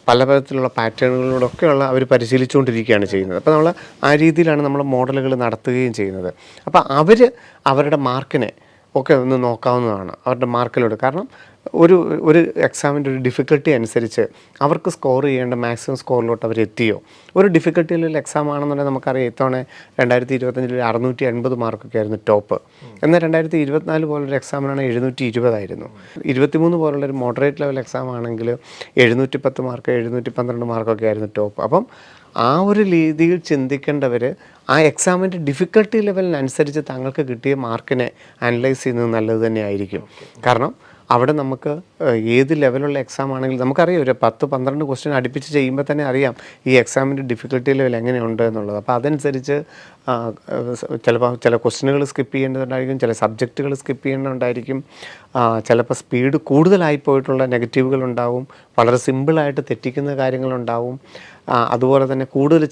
പല തരത്തിലുള്ള പാറ്റേണുകളിലൂടെയൊക്കെയുള്ള അവർ പരിശീലിച്ചുകൊണ്ടിരിക്കുകയാണ് ചെയ്യുന്നത്. അപ്പോൾ നമ്മൾ ആ രീതിയിലാണ് നമ്മൾ മോഡലുകൾ നടത്തുകയും ചെയ്യുന്നത്. അപ്പോൾ അവരുടെ മാർക്കിനെ ഒക്കെ ഒന്ന് നോക്കാവുന്നതാണ്, അവരുടെ മാർക്കിലോട്. കാരണം ഒരു എക്സാമിൻ്റെ ഒരു ഡിഫിക്കൽട്ടി അനുസരിച്ച് അവർക്ക് സ്കോർ ചെയ്യേണ്ട മാക്സിമം സ്കോറിലോട്ട് അവർ എത്തിയോ. ഒരു ഡിഫിക്കൽട്ടിയിലുള്ള എക്സാം ആണെന്നുണ്ടെങ്കിൽ നമുക്കറിയാം, ഇത്തവണ 2025 680 മാർക്കൊക്കെ ആയിരുന്നു ടോപ്പ്. എന്നാൽ 2024 പോലൊരു എക്സാമിനാണ് 720 ആയിരുന്നു. 23 പോലുള്ളൊരു മോഡറേറ്റ് ലെവൽ എക്സാം ആണെങ്കിൽ 710 മാർക്ക് 712 മാർക്കൊക്കെ ആയിരുന്നു ടോപ്പ്. അപ്പം ആ ഒരു രീതിയിൽ ചിന്തിക്കേണ്ടവർ ആ എക്സാമിൻ്റെ ഡിഫിക്കൽട്ടി ലെവലിനനുസരിച്ച് തങ്ങൾക്ക് കിട്ടിയ മാർക്കിനെ അനലൈസ് ചെയ്യുന്നത് നല്ലത് തന്നെയായിരിക്കും. കാരണം അവിടെ നമുക്ക് ഏത് ലെവലുള്ള എക്സാം ആണെങ്കിലും നമുക്കറിയാം, ഒരു 10-12 ക്വസ്റ്റ്യൻ അടുപ്പിച്ച് ചെയ്യുമ്പോൾ തന്നെ അറിയാം ഈ എക്സാമിൻ്റെ ഡിഫിക്കൽട്ടി ലെവൽ എങ്ങനെയുണ്ട് എന്നുള്ളത്. അപ്പോൾ അതനുസരിച്ച് ചിലപ്പോൾ ചില ക്വസ്റ്റ്യനുകൾ സ്കിപ്പ് ചെയ്യേണ്ടതുണ്ടായിരിക്കും, ചില സബ്ജക്റ്റുകൾ സ്കിപ്പ് ചെയ്യേണ്ടതുണ്ടായിരിക്കും, ചിലപ്പോൾ സ്പീഡ് കൂടുതലായി പോയിട്ടുള്ള നെഗറ്റീവുകളുണ്ടാവും, വളരെ സിമ്പിളായിട്ട് തെറ്റിക്കുന്ന കാര്യങ്ങളുണ്ടാവും. അതുപോലെ തന്നെ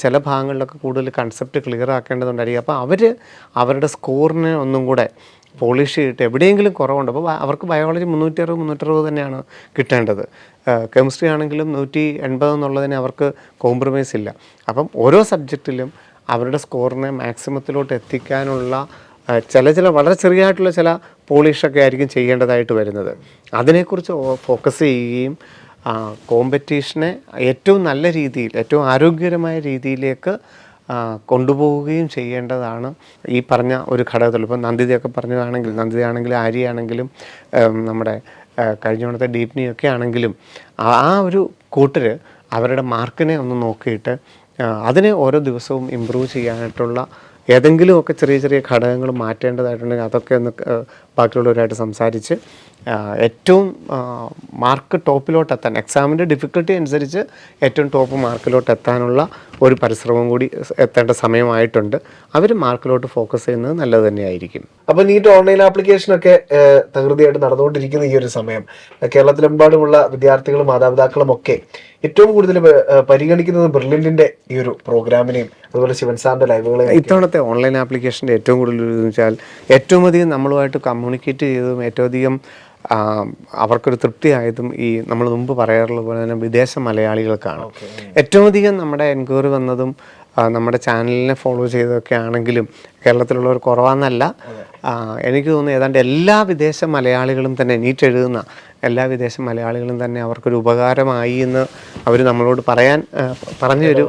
ചില ഭാഗങ്ങളിലൊക്കെ കൂടുതൽ കൺസെപ്റ്റ് ക്ലിയർ ആക്കേണ്ടതുണ്ടായിരിക്കും. അപ്പോൾ അവരുടെ സ്കോറിനെ ഒന്നും കൂടെ പോളിഷ് ചെയ്തിട്ട് എവിടെയെങ്കിലും കുറവുണ്ട്. അപ്പോൾ അവർക്ക് ബയോളജി 360 തന്നെയാണ് കിട്ടേണ്ടത്. കെമിസ്ട്രി ആണെങ്കിലും 180 എന്നുള്ളതിന് അവർക്ക് കോംപ്രമൈസ് ഇല്ല. അപ്പം ഓരോ സബ്ജക്റ്റിലും അവരുടെ സ്കോറിനെ മാക്സിമത്തിലോട്ട് എത്തിക്കാനുള്ള ചില വളരെ ചെറിയതായിട്ടുള്ള ചില പോളിഷൊക്കെ ആയിരിക്കും ചെയ്യേണ്ടതായിട്ട് വരുന്നത്. അതിനെക്കുറിച്ച് ഫോക്കസ് ചെയ്യുകയും കോമ്പറ്റീഷനെ ഏറ്റവും നല്ല രീതിയിൽ, ഏറ്റവും ആരോഗ്യകരമായ രീതിയിലേക്ക് കൊണ്ടുപോവുകയും ചെയ്യേണ്ടതാണ് ഈ പറഞ്ഞ ഒരു ഘടകത്തിൽ. ഇപ്പം നന്ദിതയൊക്കെ നന്ദിതയാണെങ്കിലും ആര്യയാണെങ്കിലും നമ്മുടെ കഴിഞ്ഞ തവണത്തെ ഡീപ്നിയൊക്കെ ആണെങ്കിലും ആ ഒരു കൂട്ടർ അവരുടെ മാർക്കിനെ ഒന്ന് നോക്കിയിട്ട് അതിനെ ഓരോ ദിവസവും ഇമ്പ്രൂവ് ചെയ്യാനായിട്ടുള്ള ഏതെങ്കിലുമൊക്കെ ചെറിയ ഘടകങ്ങൾ മാറ്റേണ്ടതായിട്ടുണ്ടെങ്കിൽ അതൊക്കെ ഒന്ന് ബാക്കിയുള്ളവരായിട്ട് സംസാരിച്ച് ഏറ്റവും മാർക്ക് ടോപ്പിലോട്ട് എത്താൻ, എക്സാമിൻ്റെ ഡിഫിക്കൽട്ടി അനുസരിച്ച് ഏറ്റവും ടോപ്പ് മാർക്കിലോട്ട് എത്താനുള്ള ഒരു പരിശ്രമം കൂടി എത്തേണ്ട സമയമായിട്ടുണ്ട്. അവർ മാർക്കിലോട്ട് ഫോക്കസ് ചെയ്യുന്നത് നല്ലത് തന്നെയായിരിക്കും. അപ്പോൾ നീറ്റ് ഓൺലൈൻ ആപ്ലിക്കേഷനൊക്കെ തകൃതിയായിട്ട് നടന്നുകൊണ്ടിരിക്കുന്ന ഈ ഒരു സമയം കേരളത്തിലെമ്പാടുമുള്ള വിദ്യാർത്ഥികളും മാതാപിതാക്കളും ഒക്കെ ഏറ്റവും കൂടുതൽ പരിഗണിക്കുന്നത് ബ്രില്യൻറ്റിൻ്റെ ഈ ഒരു പ്രോഗ്രാമിനെയും അതുപോലെ ശിവൻ സാറിൻ്റെ ലൈവുകളെയും. ഇത്തവണത്തെ ഓൺലൈൻ ആപ്ലിക്കേഷൻ്റെ ഏറ്റവും കൂടുതൽ വെച്ചാൽ ഏറ്റവും അധികം നമ്മളുമായിട്ട് കമ്മ്യൂണിക്കേറ്റ് ചെയ്തതും ഏറ്റവും അധികം അവർക്കൊരു തൃപ്തിയായതും ഈ നമ്മൾ മുമ്പ് പറയാറുള്ള പോലെ തന്നെ വിദേശ മലയാളികൾക്കാണ്. ഏറ്റവും അധികം നമ്മുടെ എൻക്വയറി വന്നതും നമ്മുടെ ചാനലിനെ ഫോളോ ചെയ്തതൊക്കെ ആണെങ്കിലും കേരളത്തിലുള്ളവർ കുറവാന്നല്ല, എനിക്ക് തോന്നുന്നു ഏതാണ്ട് എല്ലാ വിദേശ മലയാളികളും തന്നെ, നീറ്റ് എഴുതുന്ന എല്ലാ വിദേശ മലയാളികളും തന്നെ അവർക്കൊരു ഉപകാരമായി എന്ന് അവർ നമ്മളോട് പറഞ്ഞൊരു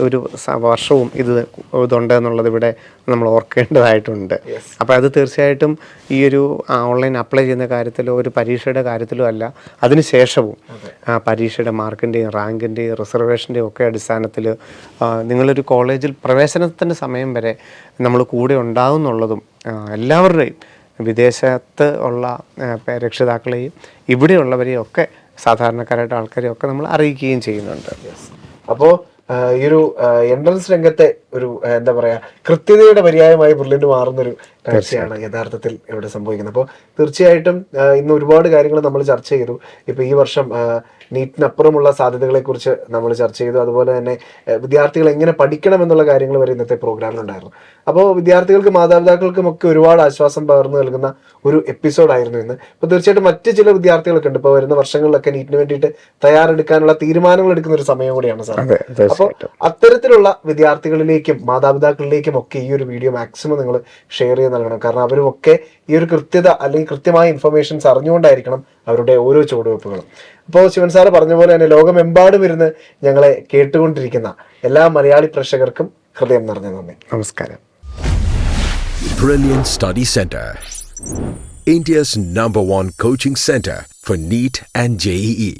ഒരു വർഷവും ഇതുണ്ട് എന്നുള്ളത് ഇവിടെ നമ്മൾ ഓർക്കേണ്ടതായിട്ടുണ്ട്. അപ്പോൾ അത് തീർച്ചയായിട്ടും ഈ ഒരു ഓൺലൈൻ അപ്ലൈ ചെയ്യുന്ന കാര്യത്തിലോ ഒരു പരീക്ഷയുടെ കാര്യത്തിലോ അല്ല, അതിനുശേഷവും പരീക്ഷയുടെ മാർക്കിൻ്റെയും റാങ്കിൻ്റെയും റിസർവേഷൻ്റെയും ഒക്കെ അടിസ്ഥാനത്തിൽ നിങ്ങളൊരു കോളേജിൽ പ്രവേശനത്തിൻ്റെ സമയം വരെ നമ്മൾ കൂടെ ഉണ്ടാകുന്നുള്ളതും എല്ലാവരുടെയും, വിദേശത്ത് ഉള്ള രക്ഷിതാക്കളെയും ഇവിടെയുള്ളവരെയും ഒക്കെ സാധാരണക്കാരായിട്ട് ആൾക്കാരെയും ഒക്കെ നമ്മൾ അറിയിക്കുകയും ചെയ്യുന്നുണ്ട്. അപ്പോൾ ഈ ഒരു എൻട്രൻസ് രംഗത്തെ ഒരു എന്താ പറയാ കൃത്യതയുടെ പര്യായമായി ബ്രില്യൻ്റ് മാറുന്നൊരു കാഴ്ചയാണ് യഥാർത്ഥത്തിൽ ഇവിടെ സംഭവിക്കുന്നത്. അപ്പോൾ തീർച്ചയായിട്ടും ഇന്ന് ഒരുപാട് കാര്യങ്ങൾ നമ്മൾ ചർച്ച ചെയ്തു. ഇപ്പോൾ ഈ വർഷം നീറ്റിനപ്പുറമുള്ള സാധ്യതകളെക്കുറിച്ച് നമ്മൾ ചർച്ച ചെയ്തു. അതുപോലെ തന്നെ വിദ്യാർത്ഥികൾ എങ്ങനെ പഠിക്കണം എന്നുള്ള കാര്യങ്ങൾ വരെ ഇന്നത്തെ പ്രോഗ്രാമിലുണ്ടായിരുന്നു. അപ്പോൾ വിദ്യാർത്ഥികൾക്കും മാതാപിതാക്കൾക്കും ഒക്കെ ഒരുപാട് ആശ്വാസം പകർന്നു നൽകുന്ന ഒരു എപ്പിസോഡായിരുന്നു ഇന്ന്. അപ്പോൾ തീർച്ചയായിട്ടും മറ്റ് ചില വിദ്യാർത്ഥികളൊക്കെ ഉണ്ട് ഇപ്പോൾ വരുന്ന വർഷങ്ങളിലൊക്കെ നീറ്റിന് വേണ്ടിയിട്ട് തയ്യാറെടുക്കാനുള്ള തീരുമാനങ്ങൾ എടുക്കുന്ന ഒരു സമയം കൂടിയാണ് സാർ. അപ്പോൾ അത്തരത്തിലുള്ള വിദ്യാർത്ഥികളിലേക്കും മാതാപിതാക്കളിലേക്കും ഒക്കെ ഈ ഒരു വീഡിയോ മാക്സിമം നിങ്ങൾ ഷെയർ ചെയ്ത് നൽകണം. കാരണം അവരും ഒക്കെ ഈ ഒരു കൃത്യത അല്ലെങ്കിൽ കൃത്യമായ ഇൻഫർമേഷൻസ് അറിഞ്ഞുകൊണ്ടായിരിക്കണം അവരുടെ ഓരോ ചുവടുവെപ്പുകളും. അപ്പോൾ ശിവൻ സാറ് പറഞ്ഞ പോലെ തന്നെ ലോകമെമ്പാടും ഇരുന്ന് ഞങ്ങളെ കേട്ടുകൊണ്ടിരിക്കുന്ന എല്ലാ മലയാളി പ്രേക്ഷകർക്കും ഹൃദയം നിറഞ്ഞ നന്ദി. നമസ്കാരം. Brilliant Study Center, India's #1 coaching center for NEET and JEE.